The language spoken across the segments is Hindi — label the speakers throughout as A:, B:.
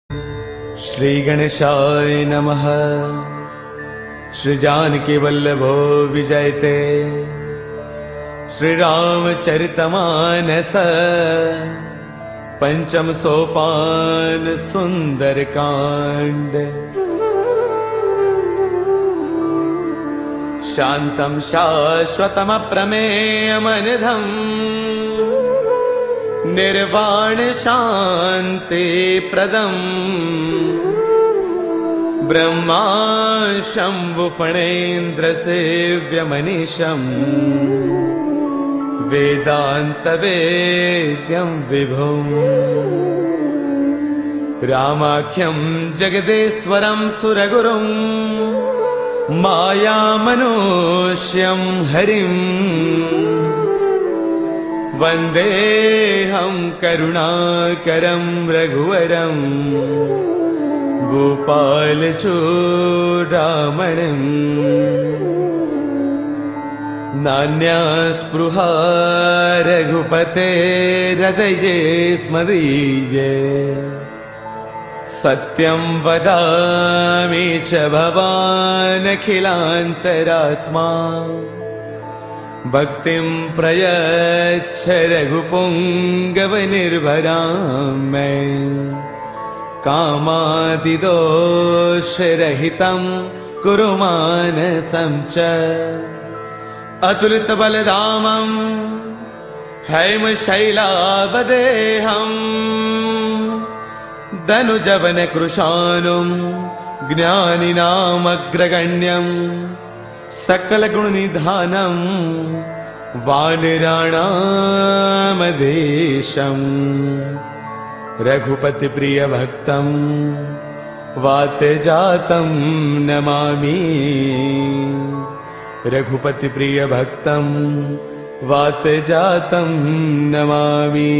A: श्री गणेशाय नमः। श्री जानकी वल्लभो विजयते। श्री रामचरितमानस पंचम सोपान सुंदर कांड। शांतं शाश्वतम प्रमेयमनिधम् निर्वाण शांति प्रदम् ब्रह्मा शंभु फणेन्द्र सेव्यमनीशम् वेदांत वेद्यं विभुम् रामाख्यं जगदेश्वरं सुरगुरुं मायामनुष्यं हरिम् वन्देऽहं करुणाकरं रघुवरं गोपालचूडामणिम्। नान्यास्पृहा रघुपतेर्हृदये स्मदीये। सत्यं वदामि च भवानखिलान्तरात्मा। भक्तिं प्रयच्छ रघुपुङ्गवनिर्भरां मे। कामादिदोषरहितं कुरु मानसं च। अतुलितबलधामं हैमशैलावदेहम् धनुजवनकृशानुं ज्ञानिनामग्रगण्यम् सकलगुणनिधानं वानराणामधीशम्। रघुपतिप्रियभक्तं वातजातं नमामि। रघुपतिप्रियभक्तं वातजातं नमामि।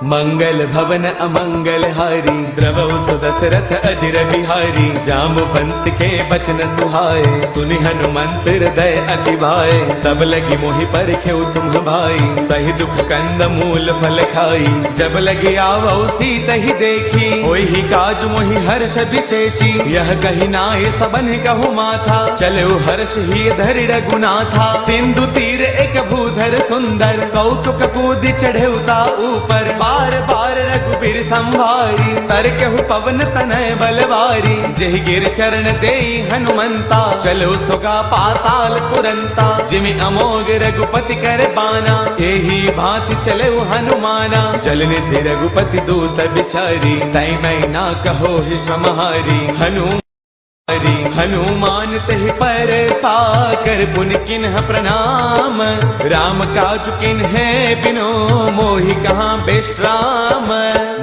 A: मंगल भवन अमंगल हारी द्रवौ सुदशरथ अजिर बिहारी। जाम्बुवंत के बचन सुहाए सुनि हनुमंत हृदय अति भाए। तब लगी मोहि परखेउ तुम भाई सही दुख कंद मूल फल खाई। जब लगी आवौ सीत ही देखी होई ही काज मोहि हर्ष विशेषी। यह कही नाय सबन कहु माथा चलो हर्ष ही धरि रघुनाथा। सिंधु तीर एक भूधर सुंदर कौतुक कूदि चढ़ेउता ऊपर। बार बार रघुबीर संभारी तरकेहु पवन तनय बलवारी। जेहि गिर चरण देई हनुमंता चलो सुगा पाताल तुरंता। जिमि अमोघ रघुपति कर बाना एही भांति चले हनुमाना। जल निधि रघुपति दूत बिचारी तै मैं ना कहो ही समहारी। हनुमान तहि पर साकर पुन किन्ह प्रणाम। राम काज किन्हे बिनो मोहि कहाँ विश्राम।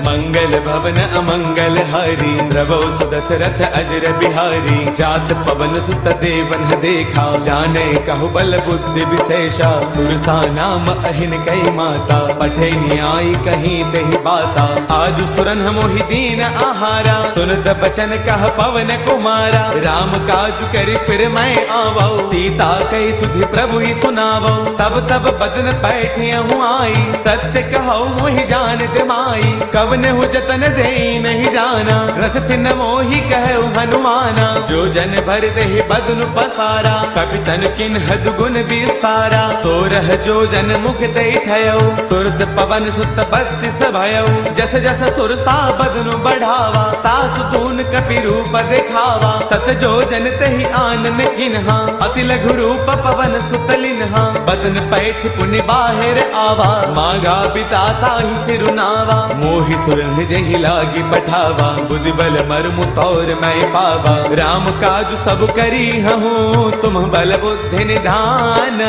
A: मंगल भवन अमंगल हारी द्रवौ सुदशरथ अजर बिहारी। जात पवन सुत देवन देखा जाने कहु बल बुद्धि विशेषा। सुरसा नाम अहिन कई माता पठे न्याय कहीं तेहि बाता। आज सुरन मोहि दीन आहारा सुनत बचन कह पवन कुमारा। राम काज करि फिर मैं आवौ सीता कई सुधि प्रभु ही सुनावौ। तब तब बदन पैठियहु आई सत्य कहौ मोहि जान दिमाई। कवन हु जतन देई नहीं जाना रस सिन मोहि कहु हनुमाना। जो जन भर देहि बदन पसारा कपितन किन्ह दुगुन विस्तारा। सोरह जो जन मुख देई थयौ तुरत पवन सुत बत्तीस भयौ। जस जस सुरसा बदन बढ़ावा तासु तून कपि रूप दिखावा। सत जो जन तहि आनन किन्हा अति लघु रूप पवन सुत लिन्हा। बदन पैठ पुनि बाहिर आवा मांगा बिताता ही सिरुनावा। मोहि सुरन जहि लागी पठावा बुद्धि बल मर्मु तौर मैं पावा। राम काज सब करी हूँ तुम बल बुद्धि निधान।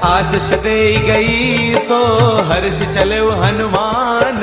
A: आशीष दे गई सो हर्ष चलो हनुमान।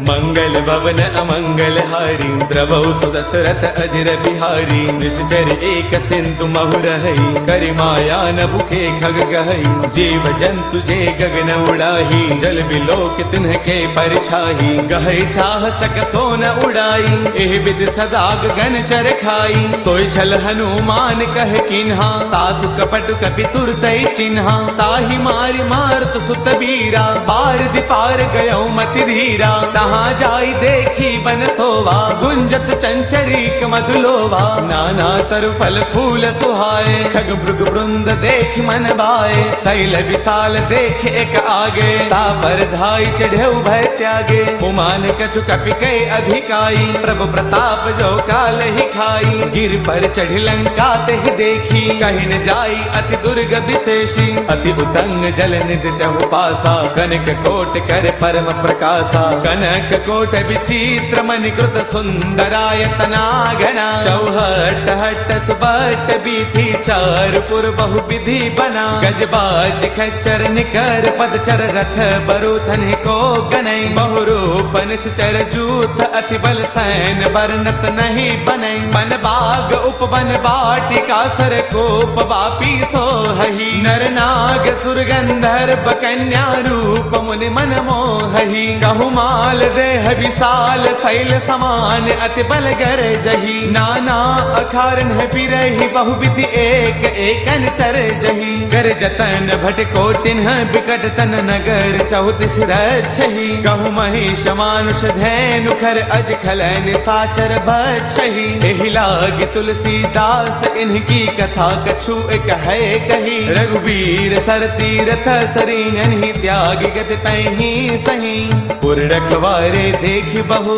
A: मंगल भवन अमंगल हारी द्रवौ सुदशरथ अजिर बिहारी। निश्चर एक सिंधु महु रहई करि माया न भुखे खग गहई। जीव जंतु जे गगन उड़ाही जल बिलोक तिन्ह के परछाही। गहई चाह सक सोन उड़ाई एह विद सदा गगन चर खाई। सोई छल हनुमान कह किन्हा तासु कपट कपि तुरतई चिन्हा। ताहि मारि मारत सुत बीरा बार दिपार गयो मति धीरा। ताह जहाँ जाई देखी बन सोवा, गुंजत चंचरीक मधुलोवा। नाना तरु फल फूल सुहाए, खग मृग वृंद देख मन भाए। शैल विशाल देख एक आगे, तापर धाई चढ़े भय त्यागे। उमान कछु कपि के अधिकाई, प्रभु प्रताप जो काल ही खाई। गिर पर चढ़ी लंका ते देखी, कहीं न जाई अति दुर्ग विशेषी। अति उतंग जल निध चहु पासा, कनक कोट कर परम प्रकाशा। कनक कोट विचित्र मणिकृत सुंदरायतनागना। चौहट हट सुबट बीथी, चार पुर बहु विधि बना। गजबाज खच्चर निकर पदचर, रथ बरुथन को गनई। बहुरूप निश्चर जूथ, अति बल सैन बरनत नहीं बनई। बन बाग उपवन बाटिका, सर कोप वापी सोहहि। नर नाग सुर गंधर्व कन्या, रूप मुनि मन मोहहि। कहु माल देह विशाल, शैल समान अति बल गर जही। नाना अखारन बिरहि, बहु विधि एक एकन तर जही। कर जतन भट को तिन्ह, बिकट तन नगर चौतिस रक्षहि। कहु महिष मानुष धैनु, खर अज खलन साचर बछहि। एहि लाग तुलसीदास, इनकी कथा कछु एक है कही। रघुवीर सर तीरथ सरीन, त्याग गति पैही सही। पुर रखवारे देख बहु,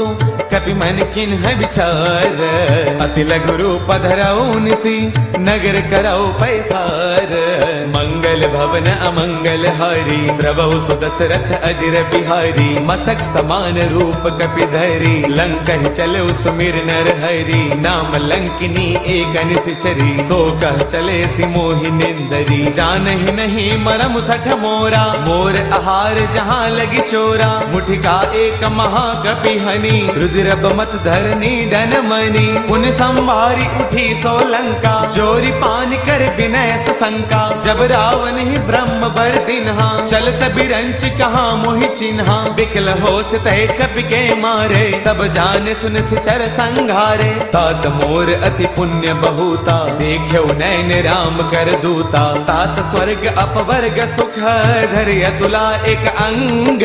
A: कपि मन किन्ह विचार। अति लघु रूप धरऊ निसी, नगर करऊ पैसार। मंगल भवन अमंगल हारी, द्रवहु सुदशरथ अजिर बिहारी। मसक समान रूप कपिधरी, लंका चले सुमिर नर हरि। नाम लंकिनी एक निश्चरी, सो कह चले सि मोहि निंदरी। जानहि नहीं मरम सठ मोरा, मोर आहार जहाँ लगी चोरा। मुठिका एक महाकपि हनि, रुद्र मत धरनी डन मनी। पुन संवारी उठी सो लंका, जोरी पान कर विनय शंका। जब रावण ही ब्रह्म बर दिन्हा, चलत बिरंच कहाँ मोहि चिन्हा। बिकल होश तय कपि के मारे, तब जान सुन सिचर संघारे। तात मोर अति पुण्य बहुता, देख्यो नैन राम कर दूता। तात स्वर्ग अपवर्ग सुख, धैर्य तुला एक अंग।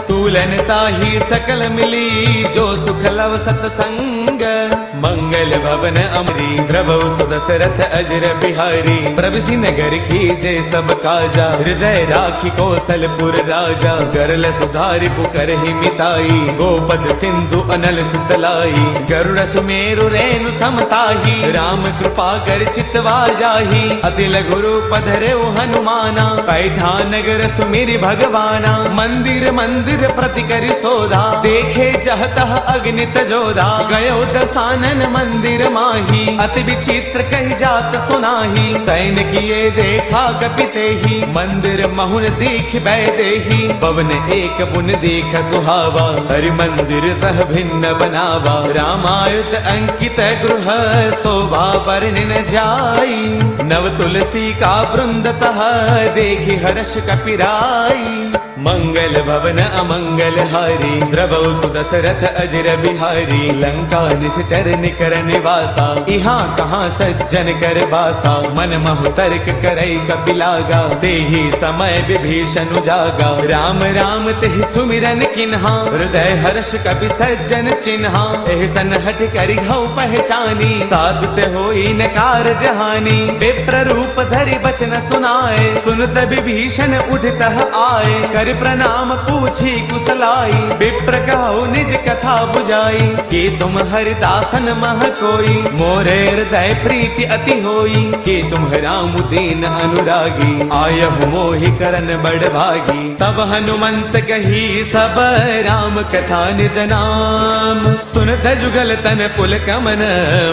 A: तुलन ताही सकल मिली, जो सुख लव सतसंग। मंगल भवन अमरी, द्रवहु सुदशरथ अजिर बिहारी। प्रभुसि नगर की जय सब काजा, हृदय राखी कौशलपुर राजा। गरल सुधारि पुकरहि मिताई, गोपद सिंधु अनल सुतलाई। गरुड़ सुमेरु रेणु समताही, राम कृपा कर चितवा जाही। अति लघु रूप धरऊ हनुमाना, पैठा नगर सुमिरि भगवाना। मंदिर मंदिर प्रति करि सोधा, देखे जहतः अग्नित जोधा। गयो दसानन मंदिर माही, अति विचित्र कही जात सुनाही। सैन किए देखा कपिते ही, मंदिर महुन दीख बैदेही। पवन एक पुन देख सुहावा, हरि मंदिर तह भिन्न बनावा। रामायुध अंकित गृह, शोभा वर्णि न जाई। नव तुलसी का वृंद तह, देखी हर्ष कपिराई। मंगल भवन अमंगल हारी, द्रवहु सुदशरथ अजिर बिहारी। लंका निश्चर निकर निवासा, यहाँ कहाँ सज्जन कर बासा। मन महु तर्क करई कपिलागा, तेहि समय विभीषण जागा। राम राम तेहि सुमिरन किन्हा, हृदय हर्ष कपि सज्जन चिन्हा। एहि सन हठ करि हऊ पहचानी, साधुत होई न कारज हानि। विप्र रूप धरि बचन सुनाए, सुनत विभीषण उठतः आए। कर प्रणाम पूछी कुशलाई, विप्र कहु निज कथा बुझाई। कि तुम हरिदासन मह कोई, मोरे हृदय प्रीति अति होई। कि तुम राम दीन अनुरागी, आयहु मोहि करन बड़ भागी। तब हनुमंत कही सब राम कथा निज नाम। सुनत जुगल तन पुल कमन,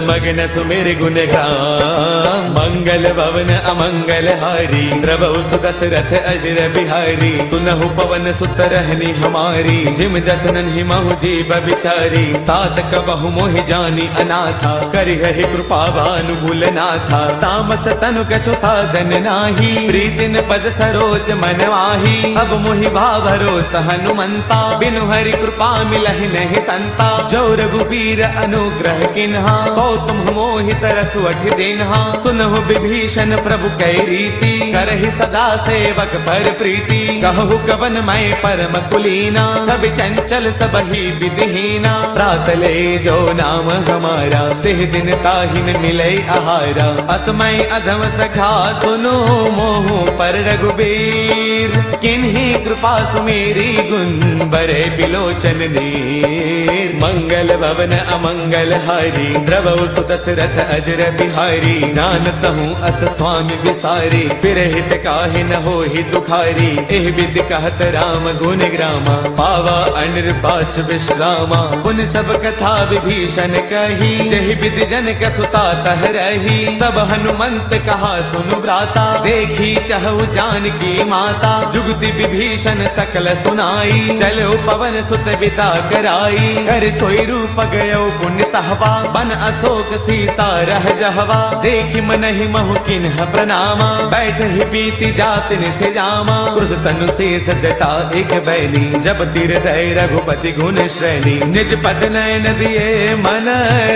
A: मगन सुमिर गुण गाम। मंगल भवन अमंगल हारी, द्रवहु सुदशरथ अजिर बिहारी। सुनहु पवन सुत रहनी हमारी, जिम दसनन ही महु जीव बिचारी। तात कबहु मोहि जानी अनाथा, करिहहि कृपा भानुकुल नाथा। तामस तनु कछु साधन नाही, प्रीतिन पद सरोज मन माही। अब मोहि भावरोस हनुमंता, बिनु हरि कृपा मिलहि नहीं संता। जो रघुबीर अनुग्रह किन्हा, को तुम मोहि तरसु अठि दिन्हा। सुनहु विभीषण प्रभु कै रीति, करहि सदा सेवक पर प्रीति। कहु भवन मय परम कुलीना, सब चंचल सब ही विधिहीना। प्रातले जो नाम हमारा, तेह दिन ताहि में मिले आहारा। असमय अधम सखा सुनो मोह पर रघुबीर, किन्हीं कृपा सुमेरी गुण बरे बिलोचन नीर। मंगल भवन अमंगल हारी, द्रवौ सुदशरथ अजर बिहारी। जानत हूँ अस स्वामी विसारी, फिरहित काहे न होहि दुखारी। एह विधि कहत राम गुण ग्रामा, पावा अनिर्बाच विश्रामा। पुन सब कथा विभीषण कही, जहि विधि जनक सुता तह रही। तब हनुमंत कहा सुनु भ्राता, देखी चहु जानकी माता। जुगति विभीषण सकल सुनाई, चलो पवन सुत बिता कराई। कर सोई रूप गयो पुण्य तहवा, बन अशोक सीता रह जहवा। देखी मनहि महु किन्ह प्रणामा, बैठ ही बीती जात निसे जामा। क्रुश तनु शेष जटा एक बैली, जब तिर दय रघुपति गुण श्रेणी। निज पद नयन दिए मन,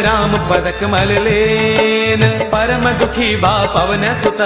A: राम पद कमल लेन। परम दुखी बा पवन सुत,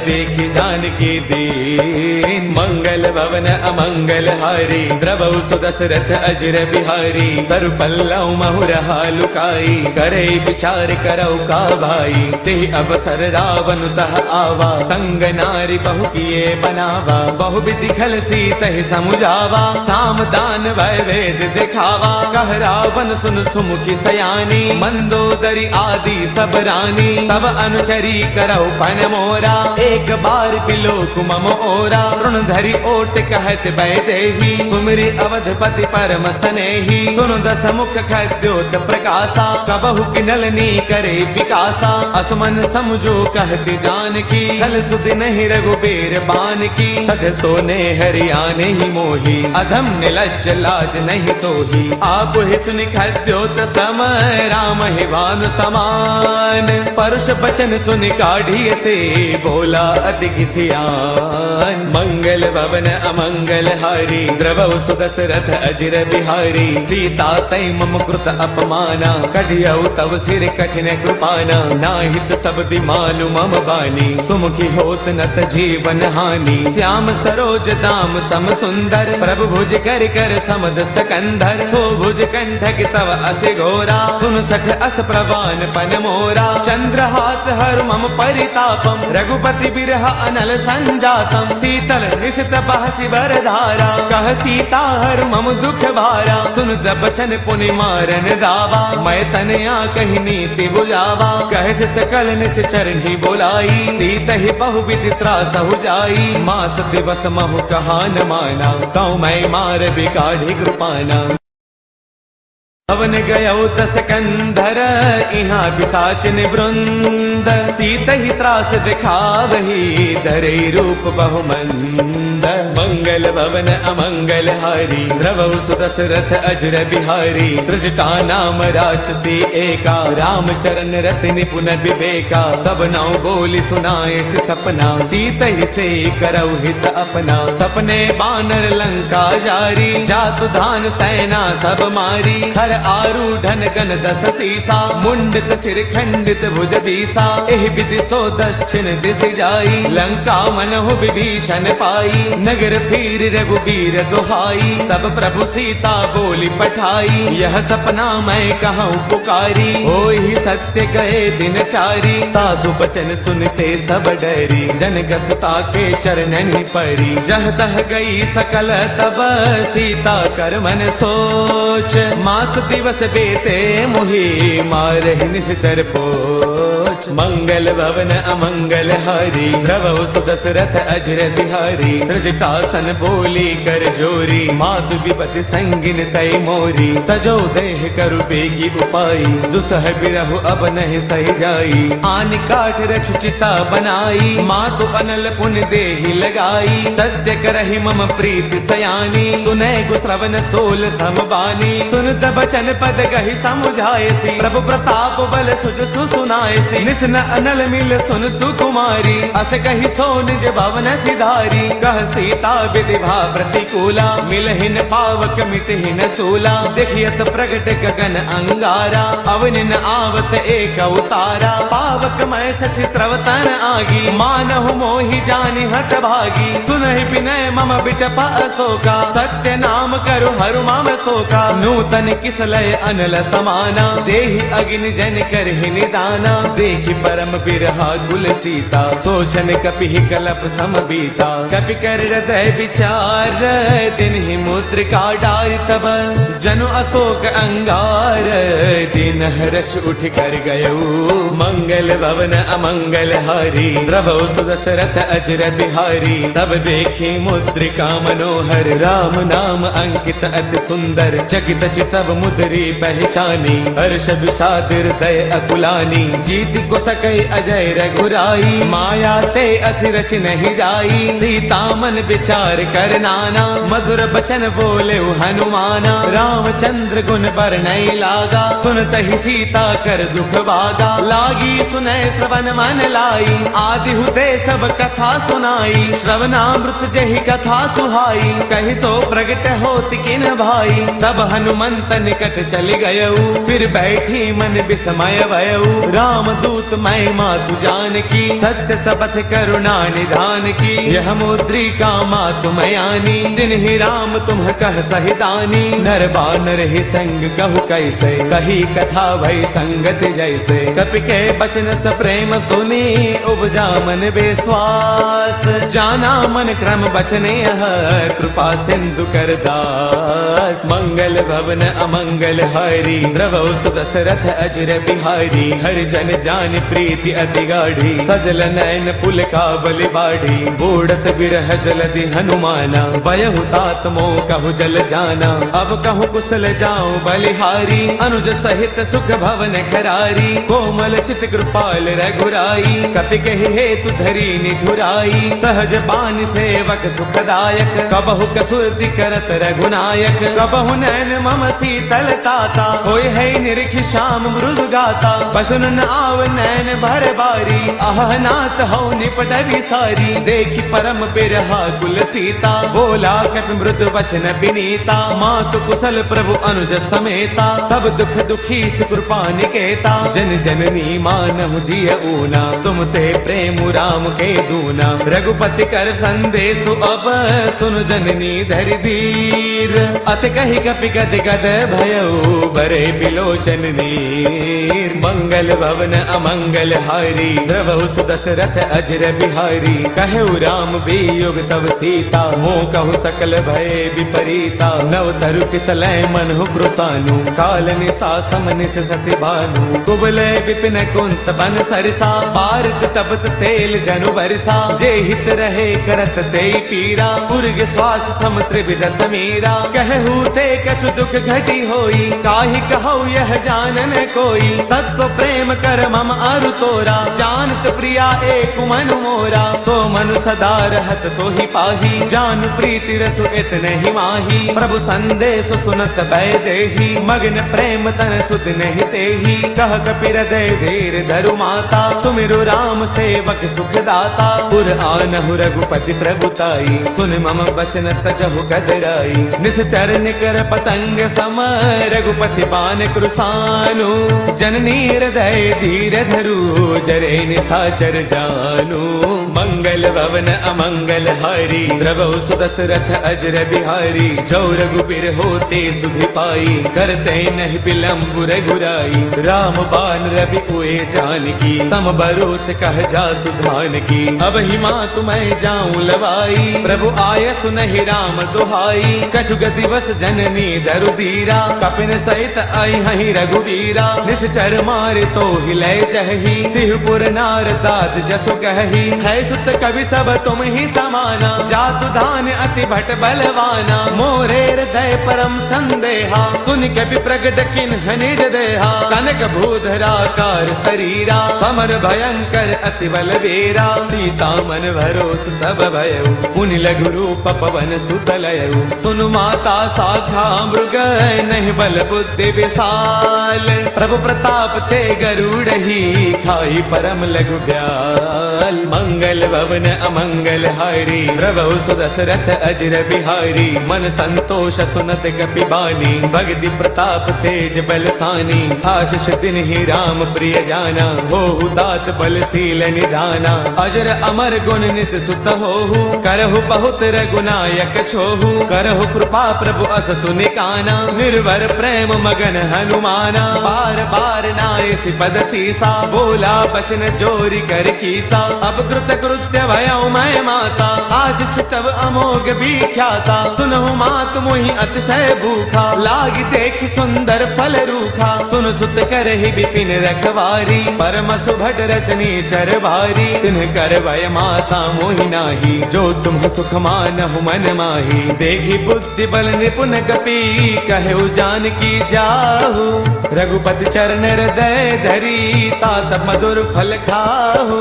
A: देखी जानकी दीन। मंगल भवन अमंगल हारी, द्रवौ सुदशरथ अजर बिहारी। तरु पल्लव महु रहा लुकाई, करे विचार करौ का भाई। ते अवसर रावण तह आवा, संग नारी बहु किए बनावा। बहु विधि खल सीतहि समुझावा, साम दान वै वेद दिखावा। कह रावण सुन सुमुखी सयानी, मंदोदरी आदि सब रानी। तब अनुचरी करौ पन मोरा, एक बार बिलोक मम ओरा। ऋण धरि ओट कहत वैदेही, सुमिरि अवधपति परम स्नेही। सुनु दस मुख खद्योत प्रकाशा, कबहु किनलनी करे विकासा। असमन समझो कहती जानकी, कल सुध नहीं रघुबीर बान की। सध सोने हरियाने ही मोही, अधम निलज्ज लाज नहीं तोही। आप ही सुनि खद्योत सम, राम ही भानु समान। परुष बचन सुनि काढ़ी ते, बोला अति सियान। मंगल भवन अमंगल हारी, द्रवौ सुदशरथ अजर बिहारी। सीता तै मम कृत अपमाना, कढ़ियौ तव सिर कठिन कृपाना। नाहित सब दिमानु मम बानी, सुमुखी होत नत जीवन हानि। श्याम सरोज दाम सम सुंदर, प्रभु भुज कर कर समद सकंधर। सो भुज कंठक तव अति घोरा, सुन सठ अस प्रवान पन मोरा। चंद्रहास हर मम परितापम, रघुपति बिरह अनल संजातम। शीतल निशित बहसि बर धारा, कह सीता हर मम दुख भारा। सुन बचन पुनि मारन दावा, मैं तनया कही नीति बुझावा। कह सकल निस चरणी बोलाई, सीत ही बहु विधि त्रास हो जाई। मास दिवस महु कहा न माना, कौ मैं मार बिकाढ़ी कृपाना। पवन गयो दस कंधर, इहाँ पिशाचिन वृंद। सीत ही त्रास दिखावही, धरे रूप बहुमंद। मंगल भवन अमंगल हारी, द्रवौ सुदशरथ अजर बिहारी। त्रिजटा नाम राक्षसी एका, राम चरण रति निपुण विवेका। सब नाउ बोली सुनाए से सपना, सीत ही से करौ हित अपना। सपने बानर लंका जारी, जातु धान सेना सब मारी। खर आरूढ़न गण दस सीसा, मुंडित सिर खंडित भुज दीसा। एह विधि सो दक्षिण दिस जाई, लंका मनहु विभीषण पाई। नगर फिर रघुबीर दुहाई, तब प्रभु सीता बोली पठाई। यह सपना मैं कहूँ पुकारी, होई सत्य गए दिन चारी। तासु बचन सुनते सब डरी, जनक सुता के चरणन परी। जह तह गई सकल तब, सीता कर मन सोच। मास दिवस बेते मुहि, मारहि निश्चर पोच। मंगल भवन अमंगल हारी, द्रवौ सुदशरथ अजर बिहारी। त्रिजटासन बोली कर जोरी, मातु विपति संगिन तय मोरी। तजो देह करु बेगी उपाई, दुसह बिरहु अब नहीं सही जाई। आन काठ रच चिता बनाई, मातु अनल पुन देहि लगाई। सत्य करहि मम प्रीति सयानी, सुनै गुश्रवण सोल समबानी। सुनत बचन पद गहि समुझाए सी, प्रभु प्रताप बल सुज सुनाए सी। निस न अनल मिल सुन सुकुमारी अस कही सो निज भवन सिधारी कह सीता विधिभा प्रतिकूला मिलहिन पावक मिटहिन सूला देखियत प्रगट गगन अंगारा अवनिन आवत एक अवतारा पावक मैं शशि त्रवतन आगी मानहु मोहि जानि हत भागी सुनहि विनय मम बिटप अशोका सत्य नाम करु हरु मम शोका नूतन किसलय अनल समाना देहि अगिन जन करहि निदाना देखि परम बिरहा कुल सीता सोचन कपि कलप सम बीता कपि कर हृदय विचार दिन ही मुद्रिका डारि तब जनु अशोक अंगार दिन हर्ष उठ कर गयो मंगल भवन अमंगल हारी द्रवौ सुदशरथ अजर बिहारी तब देखी मुद्रिका मनोहर राम नाम अंकित अति सुंदर चकित चितव मुद्री पहचानी हर्ष विषाद हृदय अकुलानी जीत को सकै अजय रघुराई माया ते असि रच नहीं जाई सीता मन विचार कर नाना मधुर बचन बोले हनुमाना रामचंद्र गुण बरनई लागा सुनत ही सीता कर दुख भागा लागी सुनय श्रवण मन लाई आदि हुते सब कथा सुनाई श्रवणामृत जहि कथा सुहाई कहि सो प्रगट होत किन भाई तब हनुमंत निकट चल गयऊ फिर बैठी मन विस्मय भयऊ राम दूत मैं मातु जान की सत्य सपथ करुणा निधान की यह मुद्रिका मातु मयानी दिन ही राम तुम कह सहितानी नर बानर ही संग कहु कैसे कही कथा भई संगत जैसे कपि के बचन स प्रेम सुनी उपजा मन विश्वास जाना मन क्रम बचने कृपा सिंधु कर दास मंगल भवन अमंगल हारी द्रवौ सुदशरथ अजर बिहारी हरि जन जान प्रीति अति गाढ़ी सजल नयन पुल का बलि बाढ़ी बूढ़त बिरह जलधि हनुमाना बयहु तात मोह कहु जल जाना अब कहु कुशल जाऊं बलिहारी अनुज सहित सुख भवन खरारी कोमल चित कृपाल रघुराई कपि कहि हेतु धरी निधुराई सहज बान सेवक सुखदायक कबहु कसुरति करत रघुनायक कबहु नैन मम शीतल ताता होय है निरख श्याम मृदु गाता बसुन न आव नैन भर बारी आह नाथ हौ निपट विसारी देखि परम बिरहा कुल सीता बोला कपि मृदु वचन विनीता मातु कुशल प्रभु अनुज समेता तब दुख दुखी कृपा निकेता जन जननी मानहु जिय ऊना तुम ते प्रेम राम के दूना रघुपति कर संदेश अब सुन जननी धरि धीर अत कहि कपि गद गद भयऊ बरे बिलोचन नीर मंगल भवन अमंगल हारी द्रवहु सुदशरथ अजर बिहारी कहु राम वियोग तब सीता मोह कहु सकल भय विपरीता नव तरु किसलय मनहु कृतानु काल निसा समनिस सति भानु कुबलय विपिन कुंत बन सरसा भारत तपत तेल जनु बरसा जे हित रहे करत ते पीरा उर्ग श्वास सम त्रिविध समीरा कहु ते कछु दुख घटी होई काहि कहु यह जानन कोई तत्व प्रेम कर मम अरु तोरा जानत प्रिया एक मनु मोरा सो मनु सदा रहत तो ही पाही जान प्रीति रसु इतने ही माही प्रभु संदेश सुनत भय देही मग्न प्रेम तन सुध नहीं तेही कह कपि हृदय धीर धरु माता सुमिरु राम सेवक सुख दाता पुर आनहु रघुपति प्रभुताई सुन मम वचन तजहु कदराई निश्चर निकर पतंग सम रघुपति बान कृसानु जननी हृदय धीर धरु जरे निशाचर जानु मंगल भवन अमंगल हारी द्रवहु सुदशरथ अजर बिहारी जो रघुबीर होते सुधि पाई करते नहीं विलंब रघुराई राम बान रवि उए जानकी तम बरोत कह जातु धान की अब ही मातु मैं जाऊं लवाई प्रभु आय सुनहि राम दुहाई कछु गतिवश जननी धरु धीरा कपिन सहित आई हहि रघुवीरा निश्चर मारे तो हिलय जही तिहुपुर नार दाद जसु कही है सुत कवि सब तुम ही समाना जातु धान अति भट बलवाना मोरे हृदय परम संदेहा सुन कवि प्रगट किन्ह निज देहा भयानक भूधराकार शरीरा, समर भयंकर अति बलवीरा। सीता मन भरोस तब भयउ, पुनि लघु रूप पवन सुत लयउ। सुनु माता शाखा मृग, नहीं बल बुद्धि विशाल। प्रभु प्रताप थे गरुड़ही, खाई परम लघु ब्याल। मंगल भवन अमंगल हारी, प्रभु सुदशरथ अजर बिहारी। मन संतोष सुनत कपि बानी, भगति प्रताप तेज बलसानी। आशीष दिन ही राम प्रिय जाना, होहु तात बलशील निधाना। अजर अमर गुण नित सुत होहु, करहु बहुत रघुनायक छोहु। करहु कृपा प्रभु अस सुनि काना, निर्भर प्रेम मगन हनुमाना। बार बार नाय पद सीसा, बोला बसन जोरी कर कीसा। अब कृत कृत्य भयउ मैं माता, आशीष तब अमोघ विख्याता। सुनहु मात मोहि अतिशय भूखा, लागी देख सुंदर फल रूखा। सुन सुत करहि विपिन रखवारी, परम सुभट रचनी चर भारी। तिन्ह कर भय माता मोहि नाही, जो तुम सुख मानहु मन माही। देखी बुद्धि बल निपुण कपि, कहु जानकी जाहु। रघुपति चरण हृदय धरी, तात मधुर फल खाहु।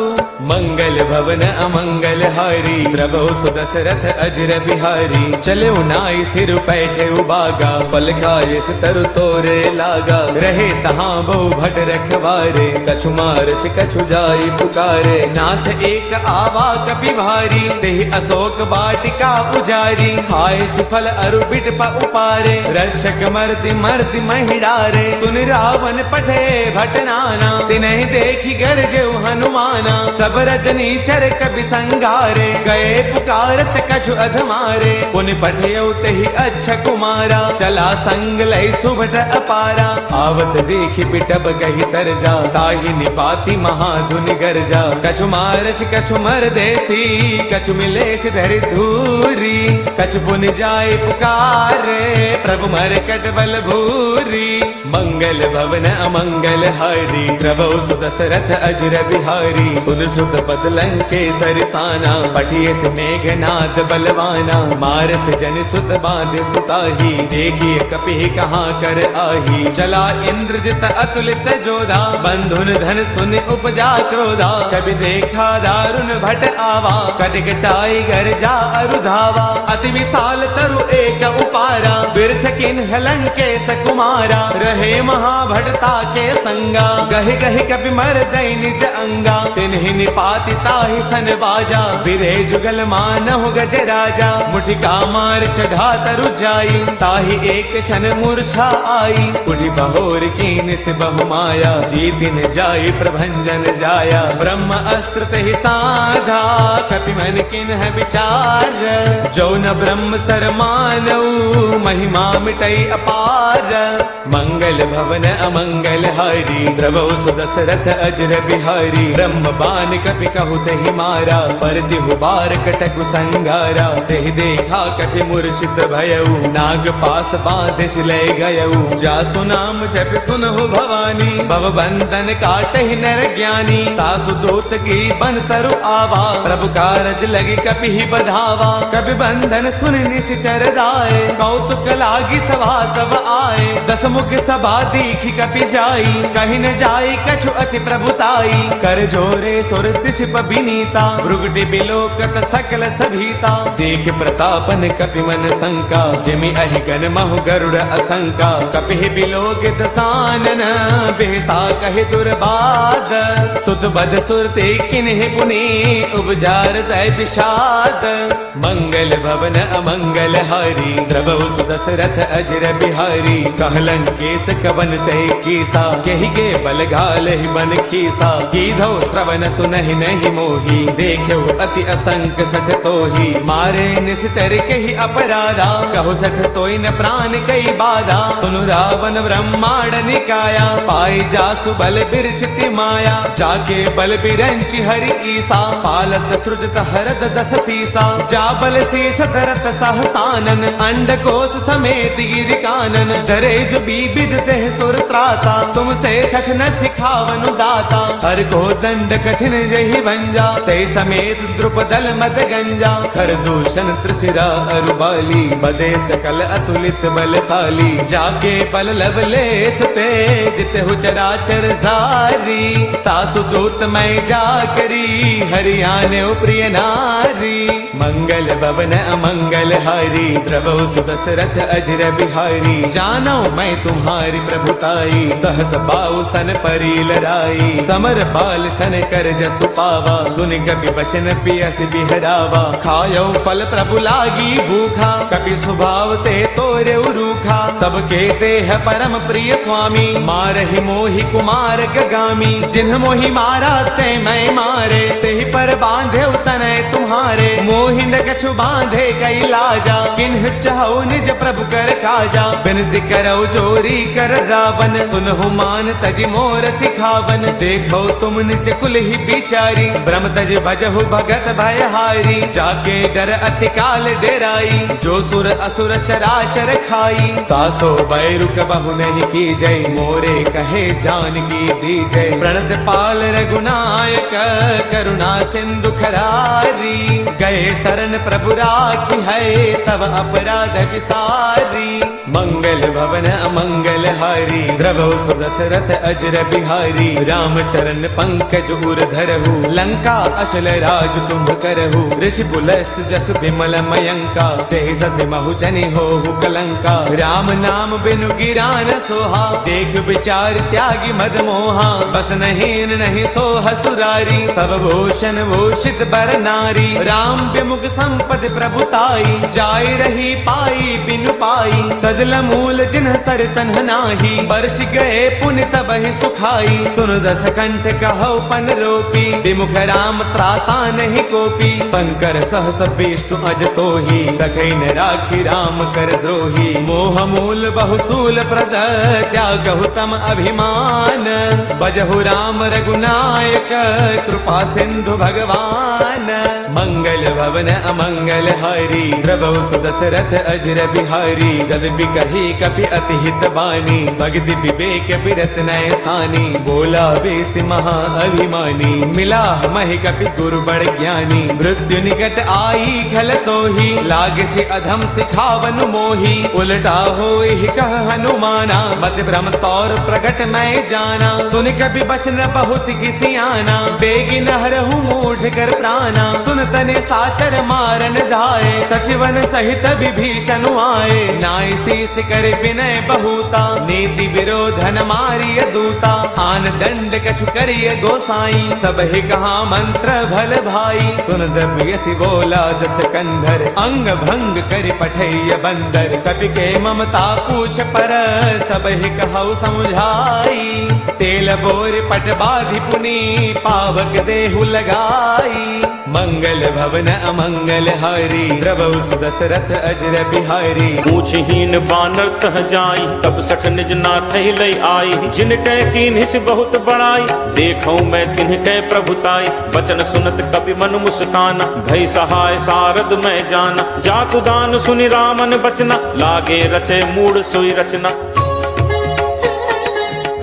A: मंगल भवन अमंगल हारी, प्रभु सुदशरथ अजर बिहारी। चले नाई सिर बैठे उबागा, फल खाए तरु तोरे लागा। रहे तहाँ बहु भट रखवारे, कछु मारस कछु जाई पुकारे। नाथ एक आवा कपि भारी, तेहि अशोक वाटिका पुजारी। खाए फल अरु बिट उपारे, रक्षक मर्दि मर्दि महिडारे। सुन रावण पठे भट नाना, तिन्हि देखी गरजेउ हनुमाना। सब रजनी चर कपि संगारे, गए पुकारत कछु अधमारे। पुनि पठयउ तेहि अच्छा कुमारा, चला संग लय सुभट अपारा। आवत देखि बिटब गहि तरजा, ताहि निपाति महाधुनि गरजा। कछु मारच कछु मर देसी, कछु मिलेस धरि धूरी। कछु पुनि जाय पुकारे, प्रभु मरकट बल भूरी। मंगल भवन अमंगल हारी, प्रभु सुदशरथ अजर बिहारी। सुन सुत पद लंकेसर साना, पठियस मेघनाद बलवाना। मारस जन सुत बांध सुताही, देखिए कपि कहाँ कर आही। चला इंद्रजित अतुलित जोधा, बंधुन धन सुन उपजा क्रोधा। कभी देखा दारुण भट आवा, कटकटाई गर जा अरुधावा। अति विशाल तरु एक उपारा, बिरथ किन्ह लंकेश कुमारा। रहे महाभटता के संगा, गहि गहि कपि मर दई निज अंगा। तिन्हि निपाति ताहि सन बाजा, बिरे जुगल मानहु गज राजा। मुठिका मार चढ़ा तरु जाई, ताहि एक क्षण मूर्छा आई। उठि बहोर कीन से बहु माया, जीतिन जाई प्रभंजन जाया। ब्रह्म अस्त्र तेहि साधा, कपि मन किन्ह विचार। जो न ब्रह्म सर मानऊ, महिमा मिटई अपार। मंगल भवन अमंगल हारी, प्रभु सुदशरथ अजर बिहारी। ब्रह्म बान कपि कहु तेहि मारा, पर तिहु बार कटकु संगारा। तेहि देखा कपि मूर्छित भयउ, नाग पास बांधिस लय गयउ। जासु नाम जप सुनहु भवानी, भव बंधन काटहि नर ज्ञानी। तासु दूत की बन तरु आवा, प्रभु कारज लगी कपि ही बधावा। कपि बंधन सुन निश्चर दाए, कौतुक लागी सभा सब आए। दस मुख सभा दीखी कपि जाई, कहि न जाई कछु अति प्रभुताई। कर जोरे सुर तिसिप बिनीता, भृगुटि बिलोकत सकल सभीता। देख प्रतापन कपि मन शंका, जिमि अहिगन महु गरुड़ असंका। कपि बिलोकित सानन, बेसा कहि दुर्बाद। सुत बध सुरते किन्हि पुनि, उपजार तय विषाद। मंगल भवन अमंगल हारी, प्रभु सुदशरथ अजर बिहारी। कहलन केस कवन तय कीसा, यही के बल घालहि बन कीसा। कीधौ श्रवण सुनहि नहीं मोही, देखो अति असंक सठ तोही। मारे निश्चर कहि अपराधा, कहु सठ तोई न प्राण कई बाधा। सुनु रावण ब्रह्मांड निकाया, पाई जासु बल बिरचिति माया। जाके बल बिरंचि हरि ईसा, पालत सृजत हरद दस सीसा। जा बल शीस धरत सहसानन, अंड कोश समेत गिरि कानन। डरे जो विविध देह सुर त्राता, तुमसे कठिन सिखावनु दाता। हर को दंड कठिन जही भंजा, ते समेत द्रुपदल मद गंजा। खर दूषण त्रिशिरा अरुबाली, बदे सकल अतुलित बलशाली। जाके बल लवलेस ते, जित हु चराचर सारी। तासु दूत मैं जा करी, हरियाणे प्रिय नारी। मंगल भवन अमंगल हारी, द्रवौ सुदशरथ अजर बिहारी। जानो मैं तुम्हारी प्रभुताई, सहस बाऊ सन परी लड़ाई। समर बाल सन कर जसु पावा, सुन कपि बचन पियस बिहरावा। खायो फल प्रभु लागी भूखा, कपि स्वभाव ते तोरे रूखा। सबके ते है परम प्रिय स्वामी, मारहि मोहि कुमार गगामी। जिन्ह मोहि मारा ते मैं मारे, ते ही पर बांधे तनय तुम्हारे। मोहि न कछु बांधे कई लाजा, किन्ह चाहु निज प्रभु कर काजा। बिनती करौ जोरी कर रावण, सुनहु मान तज मोर सिखावन। देखो तुम निज कुल ही बिचारी, ब्रह्म तज भजहु भगत भयहारी। जाके डर अति काल डेराई, जो सुर असुर चराचर खाई। तासो बैरु कबहु नहीं की जय, मोरे कहे जान की दी जय। प्रणत पाल रघुनायक, करुणा सिंधु खरारी। गए शरण प्रभु राखी है, तब अपराध विसारी। मंगल भवन अमंगल हारी, द्रवौ सुदशरथ अजर बिहारी। राम चरण पंकज उर धरहु, लंका अशल राज तुम करहु। ऋषि पुलस्त जस विमल मयंका, ते सति महु जनि होहु कलंका। राम नाम बिनु गिरा न सोहा, देख विचार त्यागी मद मोहा। बस नहीं नहीं सोह सुरारी, सब भूषण भूषित बर नारी। राम विमुख संपद प्रभुताई, जाय रही पाई बिनु पाई। सजल मूल जिन्ह सर तन्ह नाही, वर्ष गए पुण्य तबहि सुखाई। सुन दस कंठ कहौ पन रोपी, विमुख राम त्राता नहीं कोपी। शंकर सहस विष्णु अज तोहि, सखै न राखी राम कर द्रोही। मोह मूल बहुसूल प्रद, त्यागहु तम अभिमान। बजहु राम रघुनायक, कृपा सिंधु भगवान। मंगल भवन अमंगल हारी, द्रवौ सुदशरथ अजर बिहारी। जद बिकहि कपि अति हित बानी, भगति विवेक बिरत नय सानी। बोला बेस महा अभिमानी, मिला महि कपि गुरु बड़ ज्ञानी। मृत्यु निकट आई खल तोहि, लाग से अधम सिखावनु मोहि। उलटा होई कह हनुमाना, मत भ्रम तौर प्रगट मैं जाना। सुन कपि बचन बहुत किसियाना, बेगी नहरहु मूढ़ कर प्राणा। सुन तने साचर मारन धाये, सचिवन सहित विभीषण आए। नाय शीस कर विनय बहुता, नीति विरोधन मारिय दूता। आन दंड कछु करिय गोसाई, सब ही कहा मंत्र भल भाई। सुन दबियसि बोला दस कंधर, अंग भंग कर पठैय बंदर। कपि के ममता पूछ पर, सब ही कहु समुझाई। तेल बोर पट बाधि पुनी, पावक देहु लगाई। मंगल भवन अमंगल हारी, द्रवौ सुदशरथ अजर बिहारी।
B: पूछहीन बानर तह जाई, तब सठ निज नाथ लई आई। जिनकै कीन्हिस बहुत बड़ाई, देखौ मैं तिनकै प्रभुताई। बचन सुनत कपि मन मुस्काना, भई सहाय सारद मैं जाना। जातु दान सुनि रामन बचना, लागे रचे मूढ़ सोई रचना।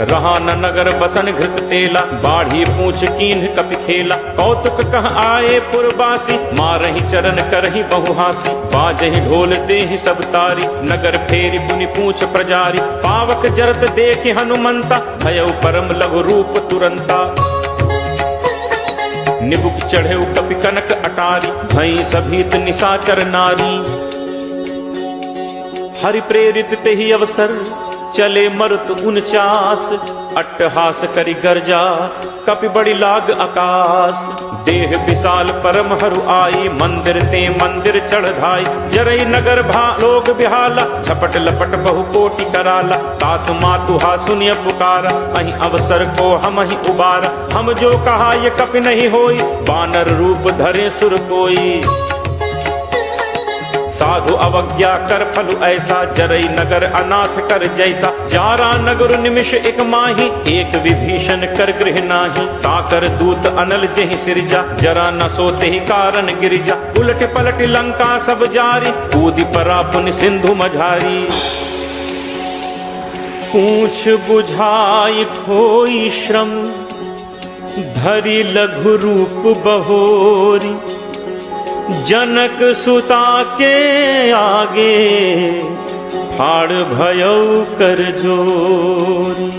B: रहा न नगर बसन घृत तेला, बाढ़ी पूछ कीन्ह कपि खेला। कौतुक कह आए पुरबासी, मारहि चरण करहि बहुहासी। बाजहि ढोल देहि सब तारी, नगर फेरी पुनि पूछ प्रजारी। पावक जरत देखि हनुमंता, भयउ परम लघु रूप तुरंता। निबुक चढ़ेउ कपि कनक अटारी, भई सभीत निशाचर नारी। हरि प्रेरित तेहि अवसर, चले मरुत 49। अट्टहास करि गर्जा, कपि बड़ी लाग आकाश। देह विशाल परम हरु आई, मंदिर ते मंदिर चढ़ धाई। जरई नगर भा लोग बिहाला, झपट लपट बहु कोटि कराला। तात मातुहा सुनिय पुकारा, अहि अवसर को हम ही उबारा। हम जो कहा ये कपि नहीं होई, बानर रूप धरे सुर कोई। साधु अवज्ञा कर फलु ऐसा, जरई नगर अनाथ कर जैसा। जारा नगर निमिष एक माही, एक विभीषण कर गृह नाही। ताकर दूत अनल जेहि सिरजा, जरा न सोते ही कारण गिरिजा। उलट पलट लंका सब जारी, कूदि परा पुनि सिंधु मझारी। पूछ बुझाई खोई श्रम, धरि लघु रूप बहोरी। जनक सुता के आगे, फाड़ भयौ कर जोरी।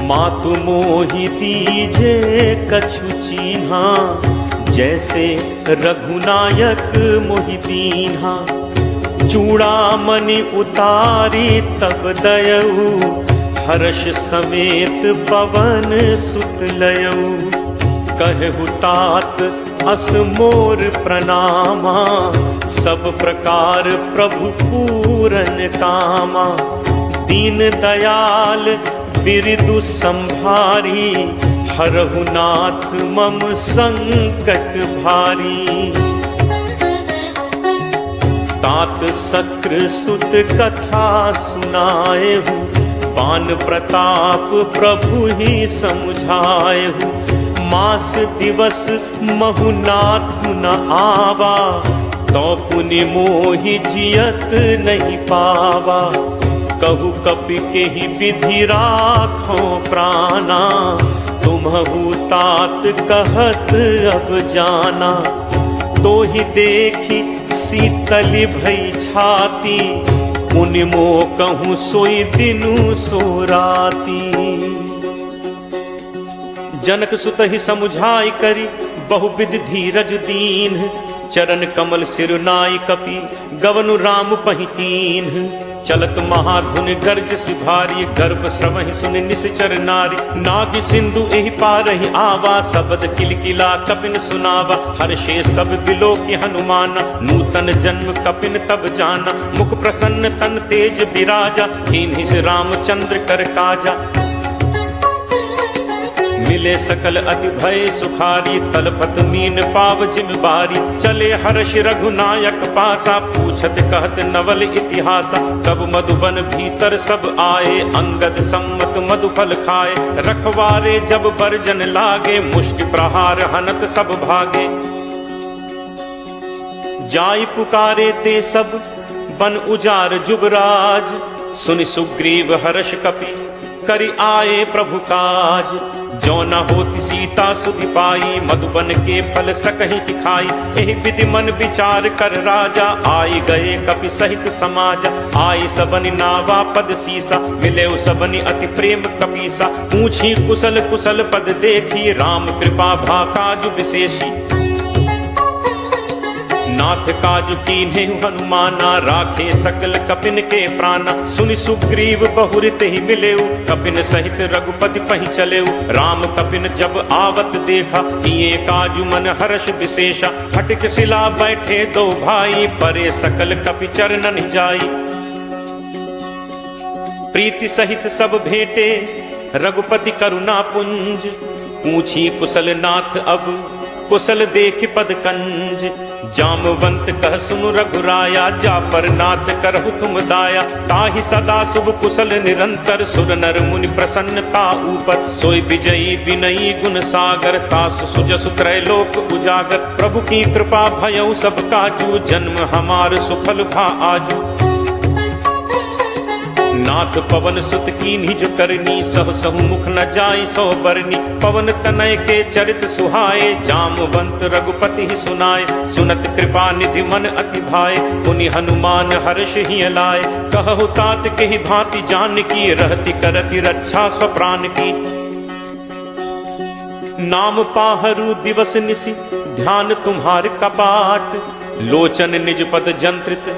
B: मातु मोहि दीजे कछु चीन्हा, जैसे रघुनायक मोहि दीन्हा। चूड़ामणि उतारी तब दयऊ, हर्ष समेत पवन सुत लयऊ। कहु तात अस मोर प्रणामा, सब प्रकार प्रभु पूरन कामा। दीन दयाल बिरदु संभारी, हरहु नाथ मम संकट भारी। तात सक्र सुत कथा सुनाएहु, पान प्रताप प्रभु ही समुझाएहु। मास दिवस महु नाथ न आवा, तो पुनि मोहि जियत नहीं पावा। कहु कपि के ही विधि राखो प्राणा, तुम्हु तात कहत अब जाना। तो ही देखी शीतल भई छाती, मुनि मो कहूँ सोई दिनु सो राती। जनक सुत ही समुझाई करी, बहुविध धीरज दीन। चरण कमल सिर नाई कपि, गवनु राम पहितीन। चलत महाधुन गर्ज सिभारी, गर्भ श्रवहि सुन निश्चर नारी। नाग सिंधु एहि पारहि आवा, सबद किलकिला कपिन सुनावा। हर्षे सब बिलो की हनुमान, नूतन जन्म कपिन तब जाना। मुख प्रसन्न तन तेज विराजा, कीन्हि से रामचंद्र कर काजा। मिले सकल अति भय सुखारी, तलपत मीन पाव जिम बारी। चले हर्ष रघुनायक पासा, पूछत कहत नवल इतिहासा। तब मधुबन भीतर सब आए, अंगद सम्मत मधुफल खाए। रखवारे जब बरजन लागे, मुष्टि प्रहार हनत सब भागे। जाई पुकारे ते सब बन उजार जुबराज। सुनि सुग्रीव हर्ष कपि, करि आए प्रभु काज। जो न होती सीता सुधि पाई, मधुबन के फल सकहि खाई। एहि विधि मन विचार कर राजा, आई गए कपि सहित समाज। आई सबनि नावा पद सीसा, मिले सबनि अति प्रेम कपीसा। पूछी कुशल कुशल पद देखी, राम कृपा भा काजु विशेषी। नाथ काजु कीन्हे हनुमाना, राखे सकल कपिन के प्राणा। सुनि सुग्रीव बहुरित ही मिलेऊ, कपिन सहित रघुपति पहि चलेऊ। राम कपिन जब आवत देखा, किए काजु मन हर्ष विशेषा। हटिक शिला बैठे दो भाई, परे सकल कपि चरणन जाई। प्रीति सहित सब भेंटे, रघुपति करुणा पुंज। पूछी कुशल नाथ अब, कुशल देख पद कंज। जामवंत कह सुनु रघुराया, जा पर नाथ करहु तुम दाया। ताहि सदा शुभ कुशल निरंतर, सुर नर मुनि प्रसन्नता ऊपर। सोई विजयी विनयी गुण सागर, तासु सुजसु त्रैलोक उजागर। प्रभु की कृपा भयउ सब काजू, जन्म हमार सुफल भा आजू। नाथ पवन सुत कीन्हि जो करनी, सह सहु मुख न जाई सो बरनी। पवन तनय के चरित सुहाए, जामवंत रघुपति ही सुनाए। सुनत कृपा निधि मन अति भाए, पुनि हनुमान हर्ष ही लाए। कहु तात के ही भांति जान की, रहति करति रक्षा स्व प्राण की। नाम पाहरू दिवस निशि, ध्यान तुम्हार कपाट। लोचन निज पद जंत्रित,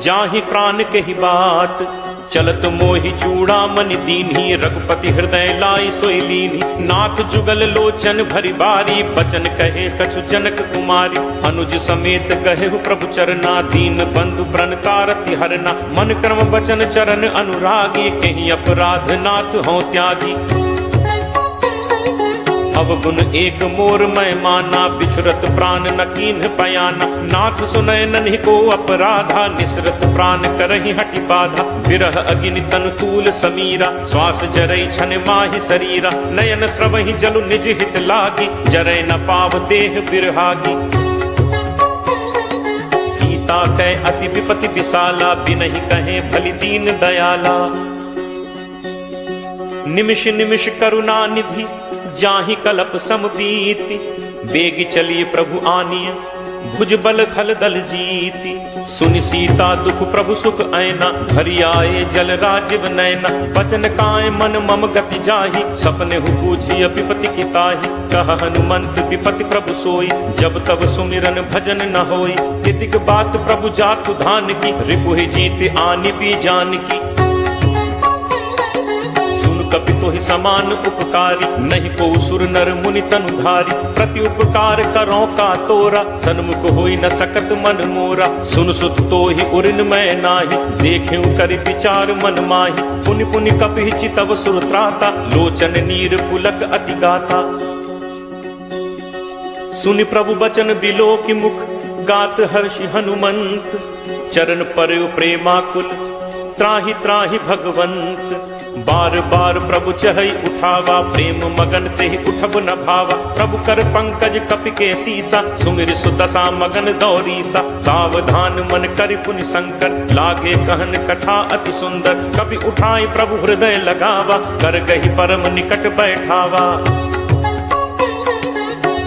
B: जाहि प्राण के ही बाट। चलत मोहि चूड़ामणि दीन्ही, रघुपति हृदय लाई सोई लीन्ही। नाथ जुगल लोचन भरी बारी, बचन कहे कछु जनक कुमारी। अनुज समेत कहेहु प्रभु चरना, दीन बंधु प्रण कारति हरना। मन क्रम बचन चरण अनुरागी, कहीं अपराध नाथ हों त्यागी। अवगुण एक मोर मैं माना, बिछुरत प्राण न कीन्ह पयाना। नाथ सुनय नन्हि को अपराधा, निसरत प्राण करहि हटि बाधा। विरह अग्नि तनु तूल समीरा, श्वास जरई छन माहि शरीरा। नयन स्रवहि जलु निज हित लागी, जरय न पाव देह बिरहागी। सीता कै अति विपति विशाला, बिनहि कहे भली दीन दयाला। निमिष निमिष करुणा निधि, जाहि कलप समबीति, बेगी चलिए प्रभु आनिय, भुज बल खल दल जीति। सुनि सीता दुख प्रभु सुख ऐना, हरि आए जल राजीव नैना। बचन काय मन मम गति जाहि, सपने हु बूझिय विपति की ताहि। कह हनुमंत विपति प्रभु सोई, जब तब सुमिरन भजन न होई। तितिक बात प्रभु जातु धान की, रिपुहि जीत आनि भी जान की। कपि तोहि समान उपकारी, नहीं को सुर नर मुनि तनुधारी। प्रति उपकार करो का तोरा, सन्मुख होई न सकत मन मोरा। सुन सुत तोहि उरिन मैं नाही, देखेउ करि विचार मन माही। पुनि पुनि कपि चितव सुर त्राता, लोचन नीर पुलक अति गाता। सुनि प्रभु बचन बिलो की मुख, गात हर्षि हनुमंत। चरण पर्यो प्रेमाकुल, त्राहि त्राहि भगवंत। बार बार प्रभु चहई उठावा, प्रेम मगन तेहि उठब न भावा। प्रभु कर पंकज कपि के सीसा, सुमिर सुदशा मगन दौरीसा। सावधान मन करि पुनि शंकर, लागे कहन कथा अति सुंदर। कपि उठाई प्रभु हृदय लगावा, कर गहि परम निकट बैठावा।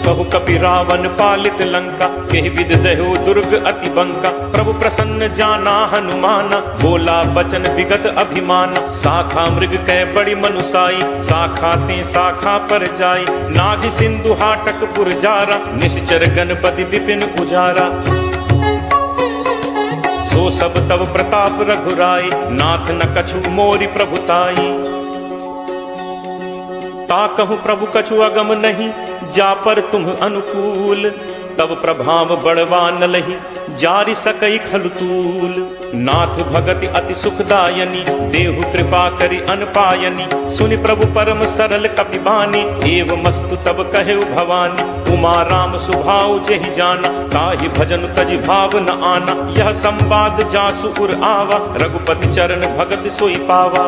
B: कहु कपि रावण पालित लंका, केहि विद दहु दुर्ग अति बंका। प्रभु प्रसन्न जाना हनुमाना, बोला बचन विगत अभिमाना। शाखा मृग कै बड़ी मनुसाई, शाखा ते शाखा पर जाई। नाग सिंधु हाटक पुरजारा, निश्चर गणपति विपिन उजारा। सो सब तब प्रताप रघुराई, नाथ न कछु मोरि प्रभुताई। ता कहूँ प्रभु कछु अगम नहीं, जा पर तुम अनुकूल। तब प्रभाव बड़वा न लही, जारि सकई खलतूल। नाथ भगति अति सुखदायनी, देहु कृपा करि अनपायनी। सुनि प्रभु परम सरल कपिबानी, एव मस्तु तब कहे भवानी। उमा राम सुभाव जेहि जाना, ताहि भजन तजि भाव न आना। यह संवाद जासु उर आवा, रघुपति चरण भगत सोई पावा।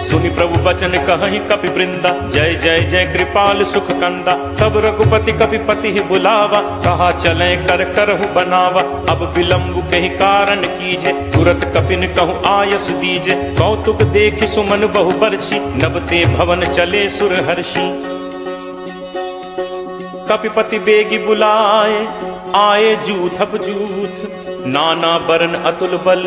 B: सुनि प्रभु बचन कहहि कपि वृंदा, जय जय जय कृपाल सुख कंदा। तब रघुपति कपिपति ही बुलावा, कहा चले कर करहु बनावा। अब विलंब कहि कारण कीजे, तुरत कपिन कहूँ आयस दीजे। कौतुक देखि सुमन बहु बरछी, नबते भवन चले सुर हर्षि। कपिपति बेगी बुलाए, आए जूथप जूथ। नाना बरन अतुल बल,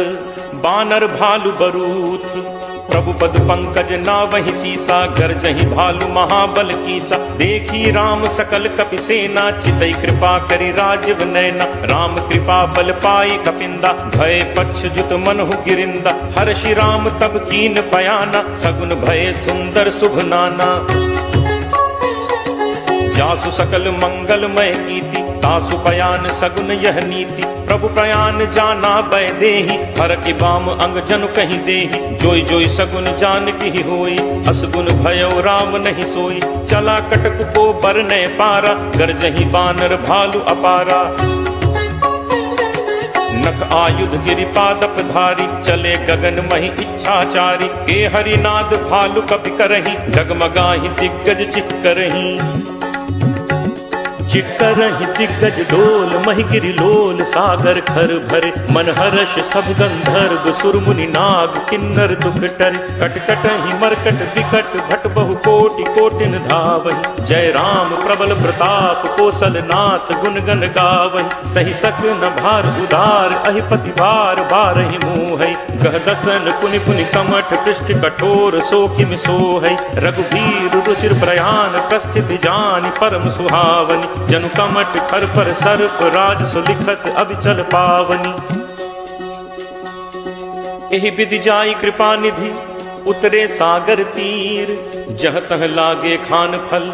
B: बानर भालु बरूथ। प्रभु पद पंकज नावहि सीसा, गर्जहि भालु महाबल कीसा। देखी राम सकल कपि सेना, चितई कृपा करि राजीव नैना। राम कृपा बल पाई कपिंदा, भय पक्ष जुत मनहु गिरिंदा। हर्षि राम तब कीन पयाना, सगुन भय सुंदर शुभ नाना। जासु सकल मंगलमय कीति, तासु पयान सगुन यह नीति। प्रभु प्रयान जाना बै देहि, हर की बाम अंग जनु कहीं देहि। जोई जोई सगुन जान की होई, असगुन भयो राम नहीं सोई। चला कटक को बरने पारा, गरजहि बानर भालु अपारा। नख आयुध गिरिपादप धारी, चले गगन मही इच्छाचारी। के हरिनाद भालु कपि करही, डगमगाहि दिग्गज चित्करही। चित्करहि दिग्गज डोल, महि गिरि लोल। सागर खर भरे मन हर्ष, सब गंधर्व सुर मुनि नाग किन्नर दुख टरे। कटकटहि मरकट विकट, भट बहु कोटि कोटिन धावहि। जय राम प्रबल प्रताप, कौशल नाथ गुण गण गावहि। सहि सक न भार उदार, अहिपति भार बारहि मोहै। गह दसन पुनि पुनि कमठ, पृष्ठ कठोर सो किम सोहै। रघुबीर रुचिर प्रयाण, प्रस्थिति जानि परम सुहावनि। जनु कमट खर पर सर्प, राज सुलिखत अभिचल पावनी। एहि विधि जाई कृपा निधि, उतरे सागर तीर। जह तह लागे खान फल,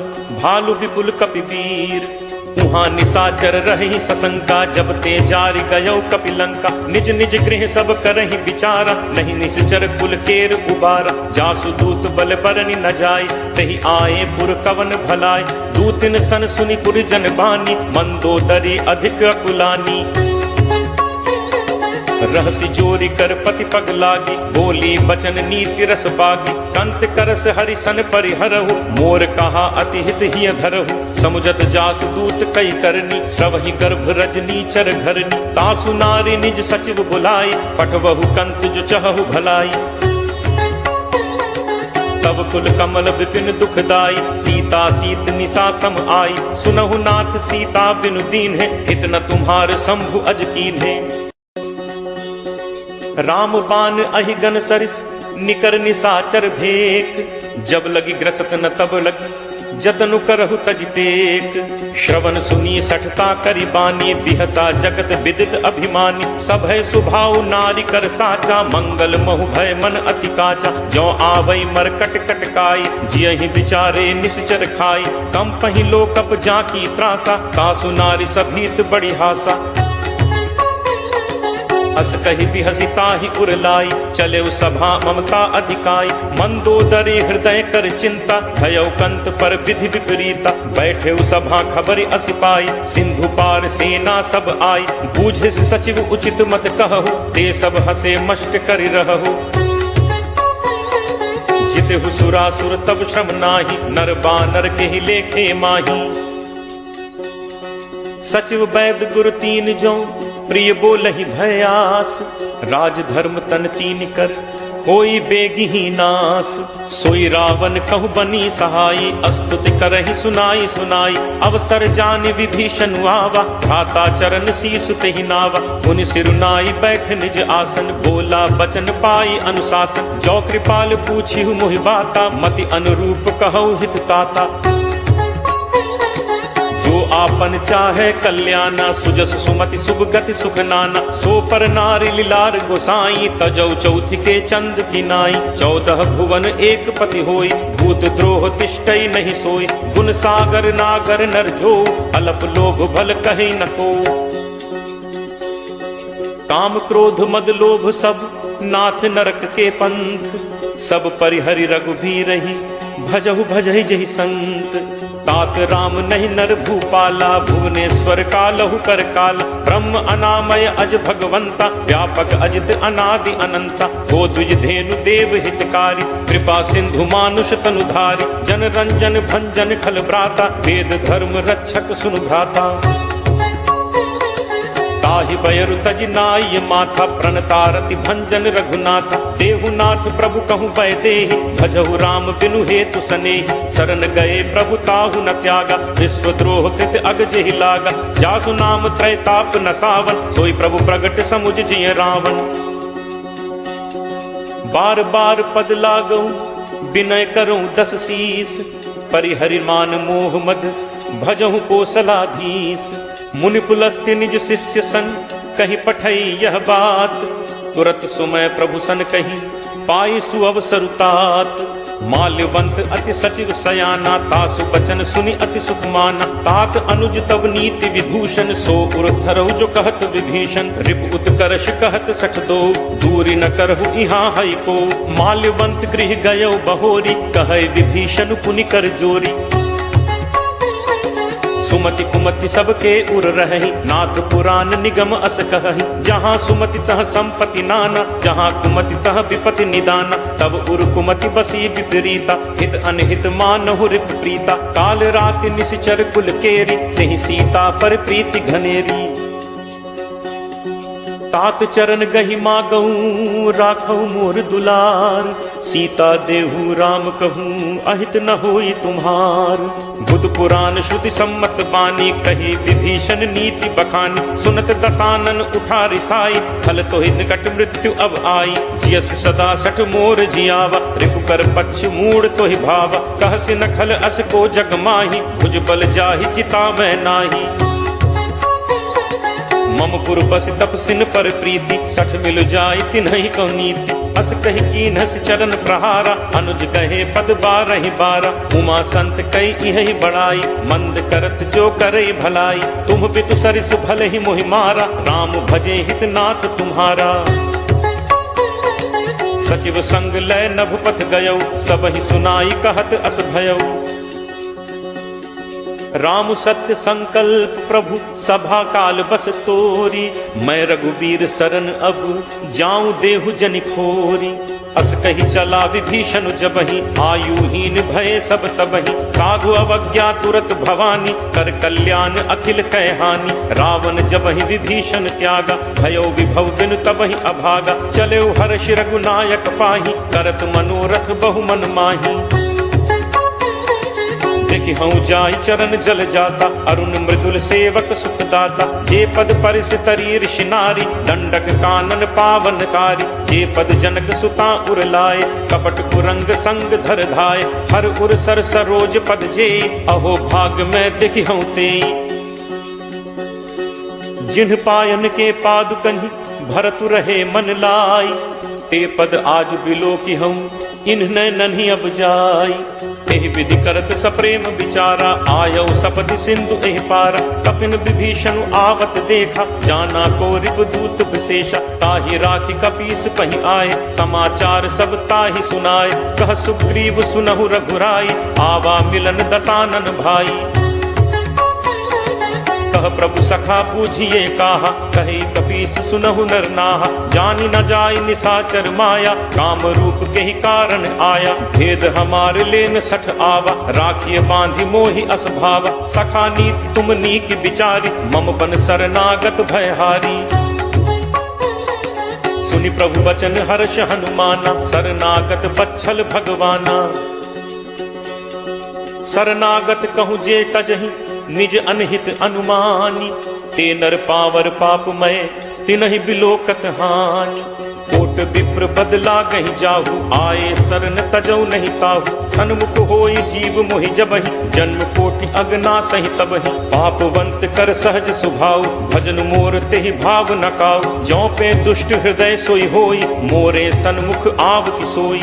B: भालु विपुल कपिवीर। उहाँ निशाचर रही सशंका, जब ते जारि गयो कपिलंका। निज निज गृह सब करहि विचारा, नहीं निश्चर कुल केर उबारा। जासु दूत बल बरनि न जाय, तहि आए पुर कवन भलाय। दूतिन सन सुनि पुर जन बानी, मंदोदरी अधिक अकुलानी। रहसी जोरी कर पति पग लागी, बोली बचन नीति रस बागी। कंत करस हरिसन परिहरहु, मोर कहा अति हित हिय धरहु। समुझत जासु दूत कई करनी, श्रवहि गर्भ रजनी चर घरनी। तासु नारी निज सचिव बुलाई, पठवहु कंत जो चहु भलाई। तब कुल कमल विपिन दुखदाई, सीता सीत निशा सम आई। सुनहु नाथ सीता बिनु दीन है, इतना तुम्हार शंभु अज कीन है। राम बान अहिगन सरिस, निकर निशाचर भेक। जब लगी ग्रसत न तब लगी, जतनु करहु तज टेक। श्रवण सुनी सठता करी बानी, बिहसा जगत विदित अभिमानी। सब है सुभाव नारी कर साचा, मंगल महु भय मन अति काचा। जो आवई मरकट कटकाई, जियहि विचारे निश्चर खाई। कम पहि लोकप जाकी त्रासा, कासु नारी सभीत बड़ी हासा। अस कही बिहसी ताहि उरलाई, चले सभा ममता अधिकाई। मंदोदरी हृदय कर चिंता, भयउ कंत पर विधि विपरीता। बैठे सभा खबर असि पाई, सिंधु पार सेना सब आई। बूझिस सचिव उचित मत कहु, ते सब हसे मष्ट करि रहु। जितहु सुरासुर तब श्रम नाही, नर बानर के ही लेखे माही। सचिव वैद गुरु तीन जो, प्रिय बोलहि भयास। राज धर्म तन तीन कर, होई बेगिही नास। सोई रावण कहु बनी सहाई, अस्तुति करहि सुनाई सुनाई। अवसर जान विभीषण आवा, भ्राता चरण शीस तेहि नावा। मुनि सिरुनाई बैठ निज आसन, बोला बचन पाई अनुशासन। जो कृपाल पूछिहु मोहि बाता, मति अनुरूप कहु हित ताता। जो आपन चाहे कल्याणा, सुजस सुमति शुभ गति सुख नाना। सो पर नारी लीलार गोसाई, तजौ चौथि के चंद की नाई। 14 भुवन एक पति होई, भूत द्रोह तिष्ठई नहीं सोई। गुण सागर नागर नर जो, अलप लोभ भल कहीं न को। काम क्रोध मद लोभ सब, नाथ नरक के पंथ। सब परिहरि रघुबीरहि, भजहु भजहि जहि संत। तात राम नहीं नर भूपाला, भुवनेश्वर कालहु कर काल। ब्रह्म अनामय अज भगवंता, व्यापक अजित अनादि अनंता। गो द्विज धेनु देव हितकारी, कृपा सिंधु मानुष तनुधारी। जन रंजन भंजन खल भ्राता, वेद धर्म रक्षक सुनु भ्राता। ताहि बयरु तज नाय माथा, प्रणतारति भंजन रघुनाथा। देहुनाथ प्रभु कहु बैदेहि, भजहु राम बिनु हेतु सनेहि। शरण गए प्रभु ताहु न त्यागा, विश्वद्रोह कृत अग जेहि लागा। जासु नाम त्रैताप न सावन, सोई प्रभु प्रगट समुझ जिय रावण। बार बार पद लागऊ, विनय करऊं 10 शीस। परिहरि मान मोह मद, भजहु कोसलाधीश। मुनि पुलस्त्य निज शिष्य सन, कहीं पठई यह बात। तुरत सुमय प्रभु सन कहीं, पाई सुअवसर तात। माल्यवंत अति सचिव सयाना, तासु बचन सुनि अति सुख माना। तात अनुज तब नीति विभूषण, सो उर धरहु जो कहत विभीषण। रिप उत्कर्ष कहत सठ दो, दूरी न करहु इहाँ हई को। माल्यवंत गृह गयो बहोरी, कहे विभीषण पुनि कर जोरी। सुमति कुमति सबके उर रही, नाथ पुराण निगम अस कहहि। जहाँ सुमति तह संपत्ति नाना, जहाँ कुमति तह विपति निदाना। तब उर कुमति बसी विपरीता, हित अनहित मानहु रिप प्रीता। काल राति निशिचर कुल केरी, तेहि सीता पर प्रीति घनेरी। तात चरण गहि मागऊं, राखऊ मोर दुलार। सीता देहु राम कहूँ, अहित न होई तुम्हार। बुध पुराण श्रुति सम्मत बानी, कही विभीषण नीति बखानी। सुनत दसानन उठा रिसाई, खल तोहि निकट मृत्यु अब आई। यस सदा सठ मोर जियावा, रिपु कर पक्ष मूड तोहि भावा। कहसि न खल अस को जग माही, भुज बल जाहि चिता मैं नाही। मम पुर बस तपसिन पर प्रीति, सठ मिल जाय तिन्हि को नीति। अस कहि कीन्हस चरण प्रहारा, अनुज कहे पद बारहि बारा। उमा संत कई इहि बड़ाई, मंद करत जो करे भलाई। तुम पितु सरिस भले ही मोहि मारा, राम भजे हित नाथ तुम्हारा। सचिव संग लय नभ पथ गयौ, सब ही सुनाई कहत अस भयौ। राम सत्य संकल्प प्रभु सभा काल बस तोरी, मैं रघुवीर शरण अब जाऊं देहु जनि खोरी। अस कही चला विभीषण जबहि, आयुहीन भय सब तबहि, साधु अवज्ञा तुरत भवानी, कर कल्याण अखिल कह हानि। रावण जबहि विभीषण त्यागा, भयो विभव बिनु तबहि अभागा, चले हर्ष रघुनायक पाहि, करत मनोरथ बहु मन माही। देखि हूँ जाय चरण जल जाता, अरुण मृदुल सेवक सुखदाता, जे पद परिस तरी ऋषि नारी, दंडक कानन पावनकारी, जे पद जनक सुता उर लाए, कपट कुरंग संग धर धाय, हर उर सर सरोज पद जे, अहो भाग में देखि हूँ ते। जिन्ह पायन के पादुकहि भरतु रहे मन लाई, ते पद आज बिलो की हूँ इन्ह नन्ही अब जाई। एहि विधि करत सप्रेम विचारा, आयौ सपति सिंधु एहि पारा, कपिन विभीषण आवत देखा, जाना को रिपुदूत विशेषा, ताहि राखि कपीस पहि आए, समाचार सब ताहि सुनाए, कह सुग्रीव सुनहु रघुराई, आवा मिलन दसानन भाई। कह प्रभु सखा बूझिए काहा, कही कपीस सुनहु नर नाहा, जानि न जाय निसाचर माया, काम रूप के ही कारण आया, भेद हमार लेन सठ आवा, राखिए बांधि मोहि असभावा, सखा नीत तुम नीक विचारी, मम बन शरणागत भयहारी। सुनि प्रभु बचन हर्ष हनुमाना, शरणागत बच्छल भगवाना। शरणागत कहूँ जे तजहि, निज अनहित अनुमानी, ते नर पावर पापमय, तिनहि बिलोकत हानि। कोट विप्र बदला गहि जाहु, आए शरण तजौ नहीं ताहु, सन्मुख होई जीव मोहि जबहि, जन्म कोटि अगना सहि तबहि, पापवंत कर सहज सुभाउ, भजन मोर तेहि भाव न काउ, ज्यों पे दुष्ट हृदय सोई होई, मोरे सन्मुख आव की सोई।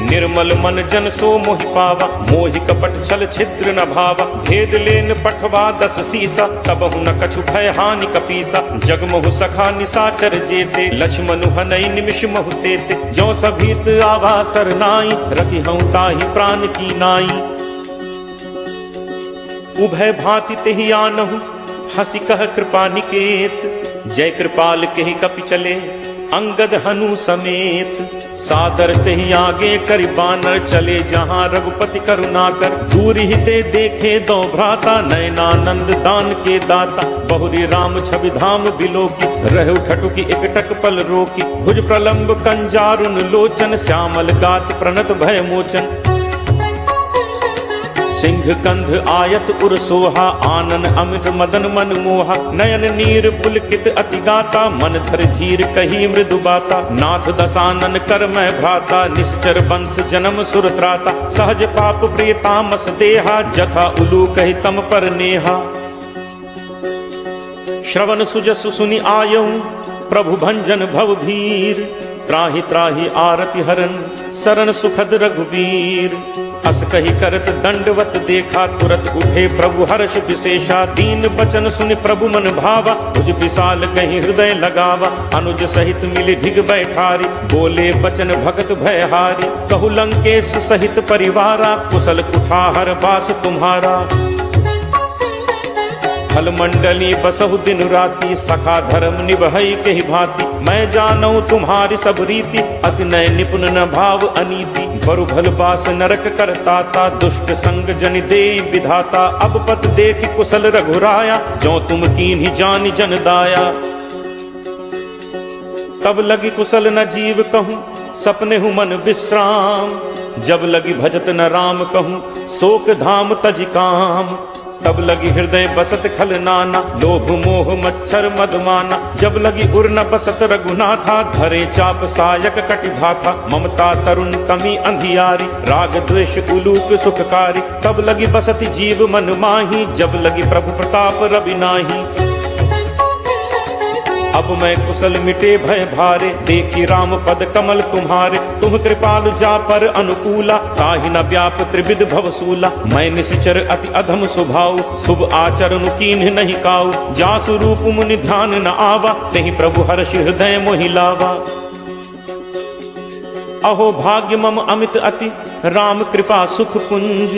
B: निर्मल मन जन सो मोहि पावा, मोहि कपट छल छिद्र न भावा, भेद लेन पठवा दस सीसा, तबहु न कछु भय हानि कपीसा, जगमोहु सखा निसाचर जेते, लक्ष्मणु हनई निमिष महु तेते, ज्यों सभीत आवा सरनाई, रखि हूँ ताहि प्राण की नाई। उभय भांति तेहि आनहु, हंसी कह कृपा निकेत, जय कृपाल केहि कपि चले, अंगद हनु समेत। सादर तेहि आगे करि बानर, चले जहाँ रघुपति करुणाकर, दूर ही ते देखे दो भ्राता, नयनानंद दान के दाता, बहुरी राम छवि धाम बिलोकी, रहु ठटुकी एकटक पल रोकी, भुज प्रलंब कंजारुन लोचन, श्यामल गात प्रणत भय मोचन। सिंह कंध आयत उर सोहा, आनन अमित मदन मन मोहा, नयन नीर पुलकित अति गाता, मन धर धीर कही मृदु बाता, नाथ दसानन कर मैं भ्राता, निश्चर वंश जन्म सुर त्राता, सहज पाप प्रिय तामस देहा, जथा उलू कहि तम पर नेहा। श्रवण सुजसु सुनि आयऊ, प्रभु भंजन भव भीर, त्राहि त्राहि आरति हरन, शरण सुखद रघुवीर। अस कही करत दंडवत देखा, तुरत उठे प्रभु हर्ष विशेषा, दीन बचन सुनि प्रभु मन भावा, तुझ विशाल कहीं हृदय लगावा, अनुज सहित मिली ढिग बैठारी, बोले बचन भगत भयहारी, कहु लंकेश सहित परिवारा, कुशल कुठाहर बास तुम्हारा। फल मंडली बसहु दिन राति, सखा धर्म निभई केहि भांति, मैं जानऊ तुम्हारी सब रीति, अति नय निपुण न भाव अनीति, बरु भल बास नरक करताता, दुष्ट संग जनि देई विधाता, अब पत देखि कुशल रघुराया, जो तुम कीन्ही जानि जन दाया। तब लगी कुशल न जीव कहूँ, सपने हूँ मन विश्राम, जब लगी भजत न राम कहूँ, शोक धाम तज काम। तब लगी हृदय बसत खल नाना, लोभ मोह मच्छर मदमाना, जब लगी उर न बसत रघुनाथा, धरे चाप सायक कटि भाथा, ममता तरुण कमी अंधियारी, राग द्वेष उलूक सुखकारी, तब लगी बसत जीव मन माही, जब लगी प्रभु प्रताप रवि नाही। अब मैं कुशल मिटे भय भारे, देखी राम पद कमल तुम्हारे, तुम कृपालु जा पर अनुकूला, ताहि न व्याप त्रिविध भवसूला। मैं निश्चर अति अधम स्वभाव, शुभ आचरण कीन्ह नहीं काऊ, जासु रूप मुनि ध्यान न आवा, तेहि प्रभु हर्ष हृदय मोहि लावा। अहो भाग्य मम अमित अति राम कृपा सुख पुंज।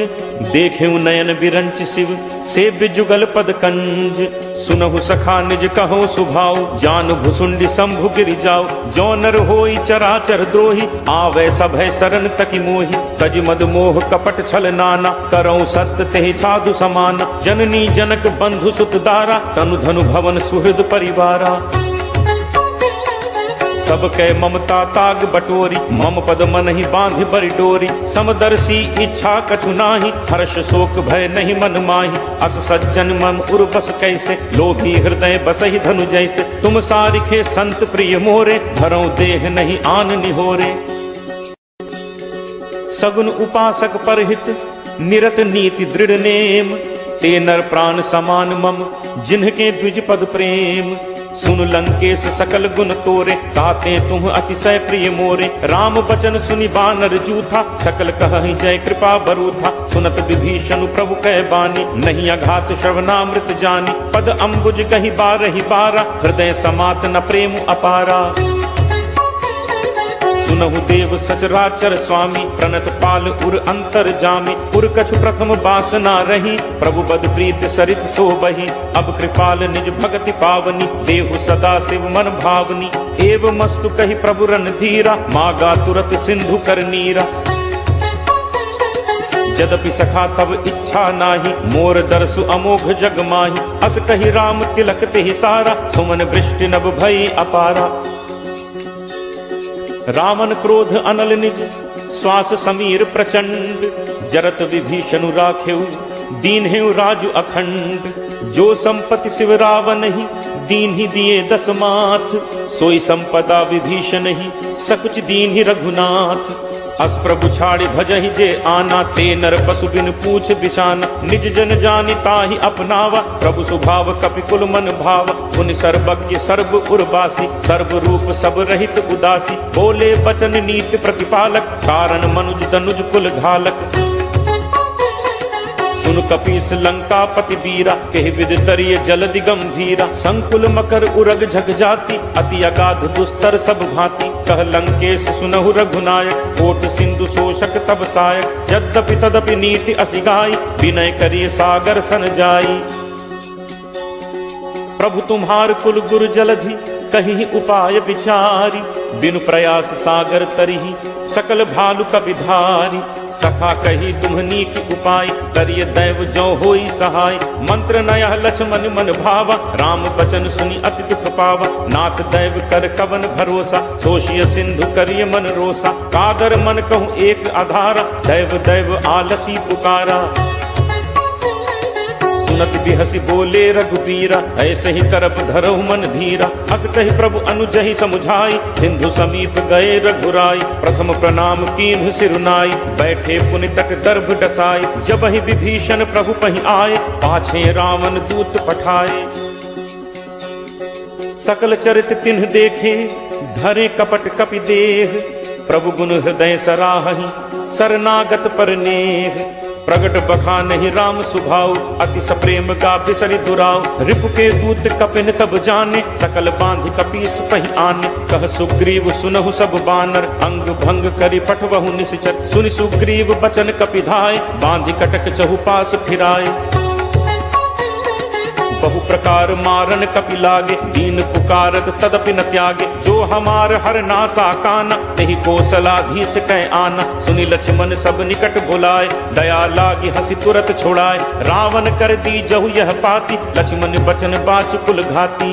B: देखे नयन बिरंच शिव सेव्य जुगल पद कंज। सुनहु सखा निज कहो सुभाव जान भुसुंडी शंभु गिरि जाओ। जो नर होई चराचर द्रोही आवे सभय सरन तकी मोहि। तज मद मोह कपट छल नाना करौ सत्य तेहि साधु समाना। जननी जनक बंधु सुत दारा तनु धनु भवन सुहृद परिवारा। सब कै ममता ताग बटोरी मम पद मन ही बांधि बरि डोरी। समदर्शी इच्छा कछु नाही हर्ष शोक भय नहीं मन माही। अस सज्जन मम उर बस कैसे लोभी हृदय बसहि धनु जैसे। तुम सारिखे संत प्रिय मोरे धरौ देह नहीं आन निहोरे। सगुन उपासक परहित निरत नीति दृढ़ नेम। ते नर प्राण समान मम जिन्हके द्विज पद प्रेम। सुन लंकेश सकल गुण तोरे ताते तुम अतिशय प्रिय मोरे। राम बचन सुनि बानर जूथा सकल कहहि जय कृपा बरूथा। सुनत विभीषण प्रभु कह बानी नहीं अघात श्रवणामृत जानी। पद अम्बुज कहि बारहि बारा हृदय समात न प्रेम अपारा। सुनहु देव सचराचर स्वामी प्रणत पाल उर अंतर जामी। उर कछु प्रथम बासना रही प्रभु बद प्रीत सरित सोबही। अब कृपाल निज भगति पावनी देहु सदा शिव मन भावनी। एव मस्तु कहि प्रभु रन धीरा मागा तुरत सिंधु कर नीरा। यद्यपि सखा तब इच्छा नाही मोर दर्शु अमोघ जग माही। अस कहि राम तिलक तेहि सारा सुमन वृष्टि नभ भई अपारा। रावण क्रोध अनल निज श्वास समीर प्रचंड। जरत विभीषणु राखेउ दीन हेउ राजु अखंड। जो संपत्ति शिव रावण ही दीन ही दिए दस माथ। सोई संपदा विभीषण ही सकुच दीन ही रघुनाथ। अस प्रभु छाड़ि भजहि जे आना ते नर पशु बिन पूछ बिसाना। निज जन जानि ताहि अपनावा प्रभु स्वभाव कपि कुल मन भाव। मुनि सर्वज्ञ सर्व उर्वासी सर्व रूप सब रहित उदासी। बोले बचन नीति प्रतिपालक कारण मनुज तनुज कुल घालक। सुन कपीस लंका पति वीरा केहि विद तरिय जलदि गंभीरा। संकुल मकर उरग झग जाति अति अगाध दुस्तर सब भांति। कह लंकेश सुनहु रघुनायक कोट सिंधु शोषक तब सायक। यद्यपि तदपि नीति असिगाई विनय करिय सागर सन जाई। प्रभु तुम्हार कुल गुरु जलधि कहि उपाय विचारी। बिनु प्रयास सागर तरिहि सकल भालु कपिधारी। सखा कही तुम्हनी की उपाय करिय दैव जो होई सहाय। मंत्र नया लक्ष्मण मन भावा राम बचन सुनि अति दुख पावा। नाथ दैव कर कवन भरोसा सोशिय सिंधु करिय मन रोसा। कादर मन कहूँ एक आधारा दैव दैव आलसी पुकारा। सुनत बिहसी बोले रघुबीरा ऐसे ही करप धरहु मन धीरा। अस कहि प्रभु अनुजहि समुझाई सिंधु समीप गए रघुराई। प्रथम प्रणाम कीन्हु सिरुनाई बैठे पुनि तक दर्भ डसाई। जब ही विभीषण प्रभु पहि आए पाछे रावण दूत पठाए। सकल चरित तिन्ह देखे धरे कपट कपि देह। प्रभु गुण हृदय सराहहि शरणागत पर नेह। प्रगट बखानहि राम सुभाव अति सप्रेम गा बिसरि दुराव। रिपु के दूत कपिन तब जाने सकल बांधि कपीस पहि आने। कह सुग्रीव सुनहु सब बानर अंग भंग करि पठवहु निश्चर। सुनि सुग्रीव बचन कपिधाय बांधि कटक चहुपास फिराए। बहु प्रकार मारन कपि लागे दीन पुकारत तदपि न त्यागे। जो हमार हर नासा काना तेहि कौशलाधीश कह आना। सुनि लक्ष्मण सब निकट बुलाए दया लागी हंसी तुरत छुड़ाए। रावण कर दी जहु यह पाती लक्ष्मण बचन बाच कुल घाती।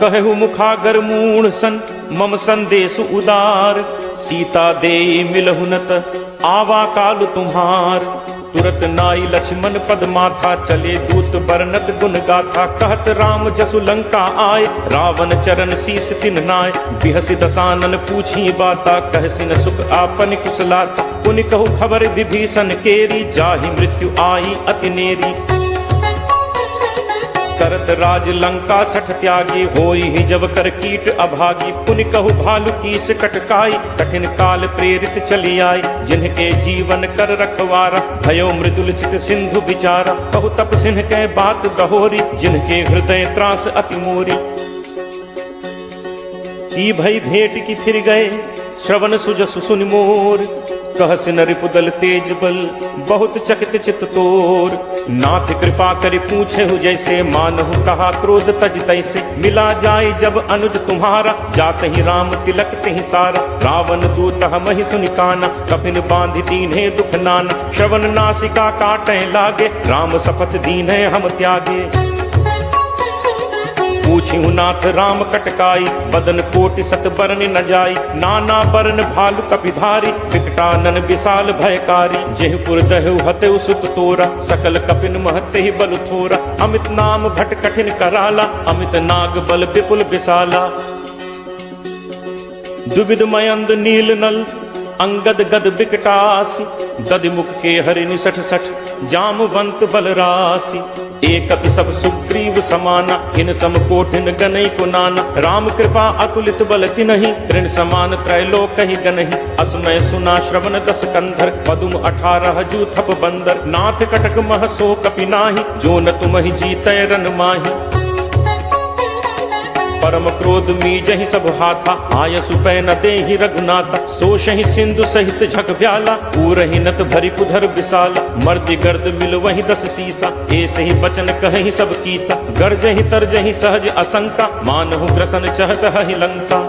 B: कहु मुखागर मूढ़ सन मम संदेश उदार। सीता देई मिलहु नत आवा काल तुम्हार। तुरत नाई लक्ष्मण पद माथा चले दूत बरनत गुण गाथा। कहत राम जसु लंका आए रावण चरण शीस तिन नाय। बिहसि दसानन पूछी बाता कहसिन सुख आपन कुशलाता। पुनि कहु खबर विभीषण केरी जाहि मृत्यु आई अति नेरी। करत राज लंका सठ त्यागी होई ही जब कर कीट अभागी। पुनि कहु भालु कीस कटकाई कठिन काल प्रेरित चली आई। जिनके जीवन कर रखवारा भयो मृदुल चित सिंधु विचारा। कहु तप सिंह के बात गहोरी जिनके हृदय त्रास अति मोरी। जी भई भेंट की फिर गए, श्रवण सुजसु सुनि मोर। कहस नरिपुदल तेज बल, बहुत चकित चित तोर। नाथ कृपा करि पूछे हु जैसे, मानहु कहा क्रोध तज तैसे। मिला जाय जब अनुज तुम्हारा, जात ही राम तिलक तिहि सारा। रावण दूत हमहि सुनि काना, कपिन बांधि दीन्हे दुख नाना। श्रवण नासिका काटै लागे, राम शपथ दीन्हे हम त्यागे। पूछिहु नाथ राम कटकाई, बदन कोटि सत बरन न जाई। नाना बरन भालु कपिधारी, विकटानन विशाल भयकारी। जेहपुर दहु हतेउ सुत तोरा, सकल कपिन महते ही बल थोरा। अमित नाम भट कठिन कराला, अमित नाग बल विपुल विशाला। दुविध मयंद नील नल, अंगद गद विकटासी। दधिमुख के हरि निसठ सठ, जामवंत बलरासी। एक सब सुग्रीव समाना, इन सम कोठिन गनई को नाना। राम कृपा अतुलित बल तिनहि, तृण समान त्रैलोक ही गनहि। असमय सुना श्रवण दस कंधर, पदुम 18 जूथप बंदर। नाथ कटक मह सो कपि नाही, जो न तुमहि जीतै रन माही। परम क्रोध मीजहि सब हाथा, आयसु पै न देहि रघुनाथा। सोषहि सिंधु सहित झक ब्याला, पूरहि नत भरि पुधर विशाला। मर्दि गर्द मिल वहि 10 सीसा, ऐसे ही बचन कहहि सब कीसा। गर्जहि तरजहि सहज असंका, मानहु ग्रसन चहत हहि लंका।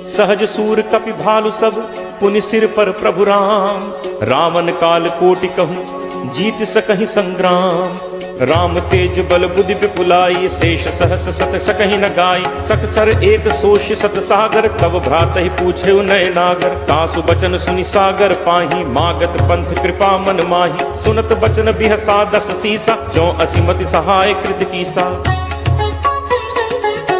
B: सहज सूर कपि भालु सब, पुनि सिर पर प्रभु राम। रावण काल कोटि कहूँ, जीत सकहि संग्राम। राम तेज बल बुद्धि विपुलाई, शेष सहस सत सकहि न गाई। सकसर एक सोष सत सागर, तब भ्रात ही पूछे नय नागर। तासु बचन सुनि सागर पाही, मागत पंथ कृपा मन माही। सुनत बचन बिहसा 10 सीसा, जो असिमति सहाय कृत कीसा।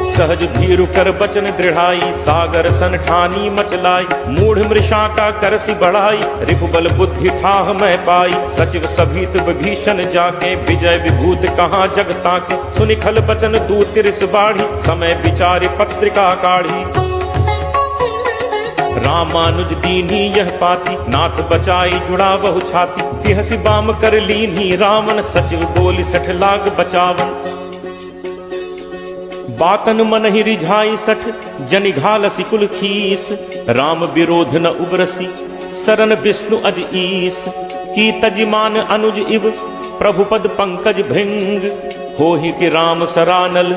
B: सहज भीरु कर बचन दृढ़ाई, सागर सन ठानी मचलाई। मूढ़ मृषा का करसी बढ़ाई, रिपुबल बुद्धि ठाह मैं पाई। सचिव सभीत विभीषण जाके, विजय विभूत कहाँ जग ताके। सुनि खल बचन दूत तिरिस बाढ़ी, समय विचारि पत्रिका काढ़ी। रामानुज दीन्ही यह पाती, नाथ बचाई जुड़ा बहु छाती। तिहसि बाम कर लीन्ही रावण, सचिव बोली 60 लाख बचावन। बातन मन ही रिझाई 60, जनि घालसी कुल खीस। राम विरोध न उबरसी, सरन विष्णु अज ईस। की तजिमान अनुज इव, प्रभुपद पंकज भृंग। होहि कि राम सरानल,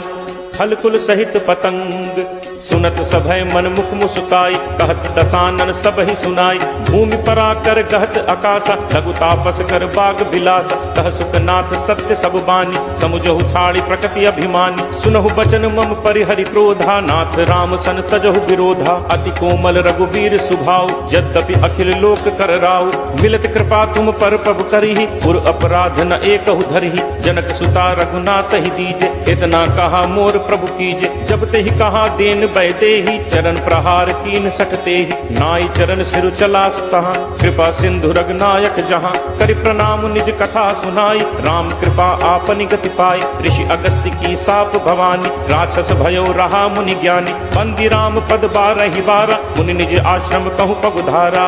B: खल कुल सहित पतंग। सुनत सभय मन मुख मुस्काई, कहत दसानन सब ही सुनाई। भूमि पराकर गहत आकाशा, लघु तापस कर बाग बिलासा। कह सुखनाथ सत्य सब बानी, समुझहु छाड़ी प्रकृति अभिमानी। सुनहु बचन मम परिहरि क्रोधा, नाथ राम सन तजहु विरोधा। अति कोमल रघुवीर सुभाऊ, यद्यपि अखिल लोक कर राऊ। मिलत कृपा तुम पर प्रभु करिहि, पुर अपराध न एकहु धरिहि। जनक सुता रघुनाथ ही दीजे, इतना कहा मोर प्रभु कीजे। जब ते ही कहा देन बैदे ही, चरण प्रहार कीन 60 तेहि। नाई चरण सिरु चला सुतहा, कृपा सिंधु रघुनायक जहाँ। करि प्रणाम निज कथा सुनाई, राम कृपा आपनि गति पाई। ऋषि अगस्त्य की साप भवानी, राक्षस भयो रहा मुनि ज्ञानी। बंदी राम पद 12 बारा, मुनि निज आश्रम कहु पगुधारा।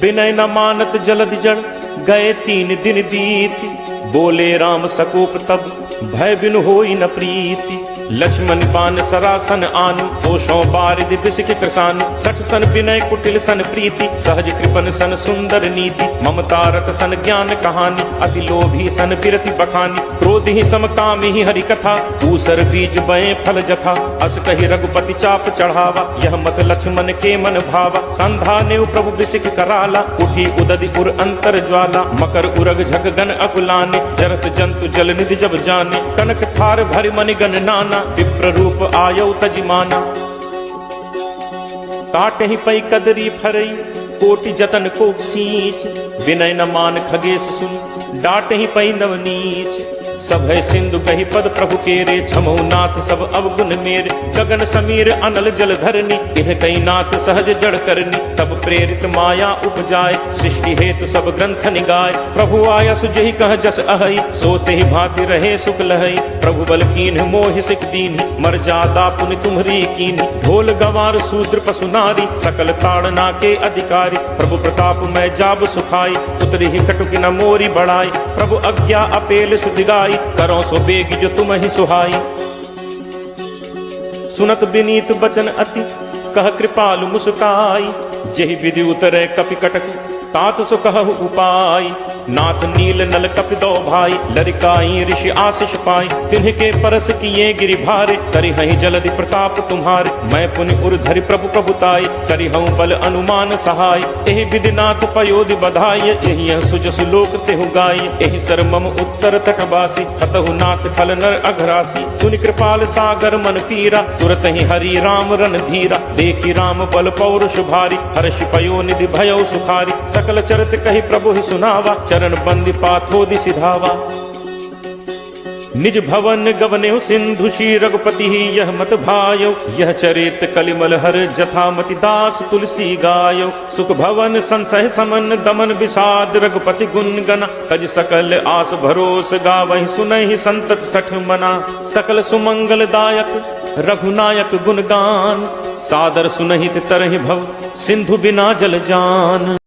B: विनय न मानत जलद जड़, गए 3 दिन बीत। बोले राम सकोप तब, भय बिनु होई न प्रीति। लक्ष्मण बान सरासन आनु, होशों बारिद बिसिक कृसानु। 60 सन विनय कुटिल सन प्रीति, सहज कृपन सन सुंदर नीति। ममता रत सन ज्ञान कहानी, अति लोभी सन बिरति बखानी। क्रोध ही समकामी ही हरि कथा, ऊसर बीज बए फल जथा। अस कहि रघुपति चाप चढ़ावा, यह मत लक्ष्मण के मन भावा। संधा नेव प्रभु बिसिक कराला, उठी उदधि उर अंतर ज्वाला। मकर उरग झग गन अकुलाने, जरत जंतु जल निधि जब जाने। कनक थार भरि मनि गण नाना, विप्र रूप आयौ तजिमाना। काटे ही पै कदरी फरई, कोटि जतन को सींच। विनय न मान खगेश सुन, डाटे ही पै नवनीच। सभय सिंधु कही पद प्रभु केरे, छमौ नाथ सब अवगुण मेरे। गगन समीर अनल जल धरनी, इह कई नाथ सहज जड़ करनी। तब प्रेरित माया उपजाय, सृष्टि हेतु सब ग्रंथ निगाय। प्रभु आया सुजहि कह जस अहई, सोते ही भांति रहे सुख लहई। प्रभु बल कीन्ह मोहि सिक दीन्हि, मर्यादा पुनि तुम्हरी कीन्हि। ढोल गंवार शूद्र पशु नारी, सकल ताड़ना के अधिकारी। प्रभु प्रताप मैं जाब सुखाई, उतरी ही कटुक न मोरी बढ़ाई। प्रभु आज्ञा अपेल सुधिगाई, करो सो बेगी जो तुम ही सुहाई। सुनत विनीत बचन अति कह कृपालु मुस्काई। जेहि विधि उतरे कपि कटक तात सो कहु उपाय। नाथ नील नल कपि दो भाई लरिकाई ऋषि आशीष पाई। तिन्हके परस किए गिरि भारे करि हहि जलधि प्रताप तुम्हारे। मैं पुनि उर धरि प्रभु प्रभुताई करि हऊँ बल अनुमान सहाय। एहि विधि नाथ पयोधि बधाई एहि सुजसु लोक तेहु गाई। एहि सर मम उत्तर तटवासी हतहु नाथ खल नर अघरासी। सुनि कृपाल सागर मन पीरा तुरत ही हरि राम रन धीरा। देखी राम बल पौरुष भारी हर्षि पयो निधि भयो सुखारी। सकल चरित कहि प्रभु ही सुनावा चरण बंदी पाथोदि सिधावा। निज भवन गवने सिंधु श्री रघुपति ही यह मत भायो। यह चरित कलिमल हर जथामति दास तुलसी गायो। सुख भवन संसह समन दमन विषाद रघुपति गुण गना। तज सकल आस भरोस गावहि सुनहि संतत सठ मना। सकल सुमंगल दायक रघुनायक गुणगान सादर सुनहित तरहि भव सिंधु बिना जल जान।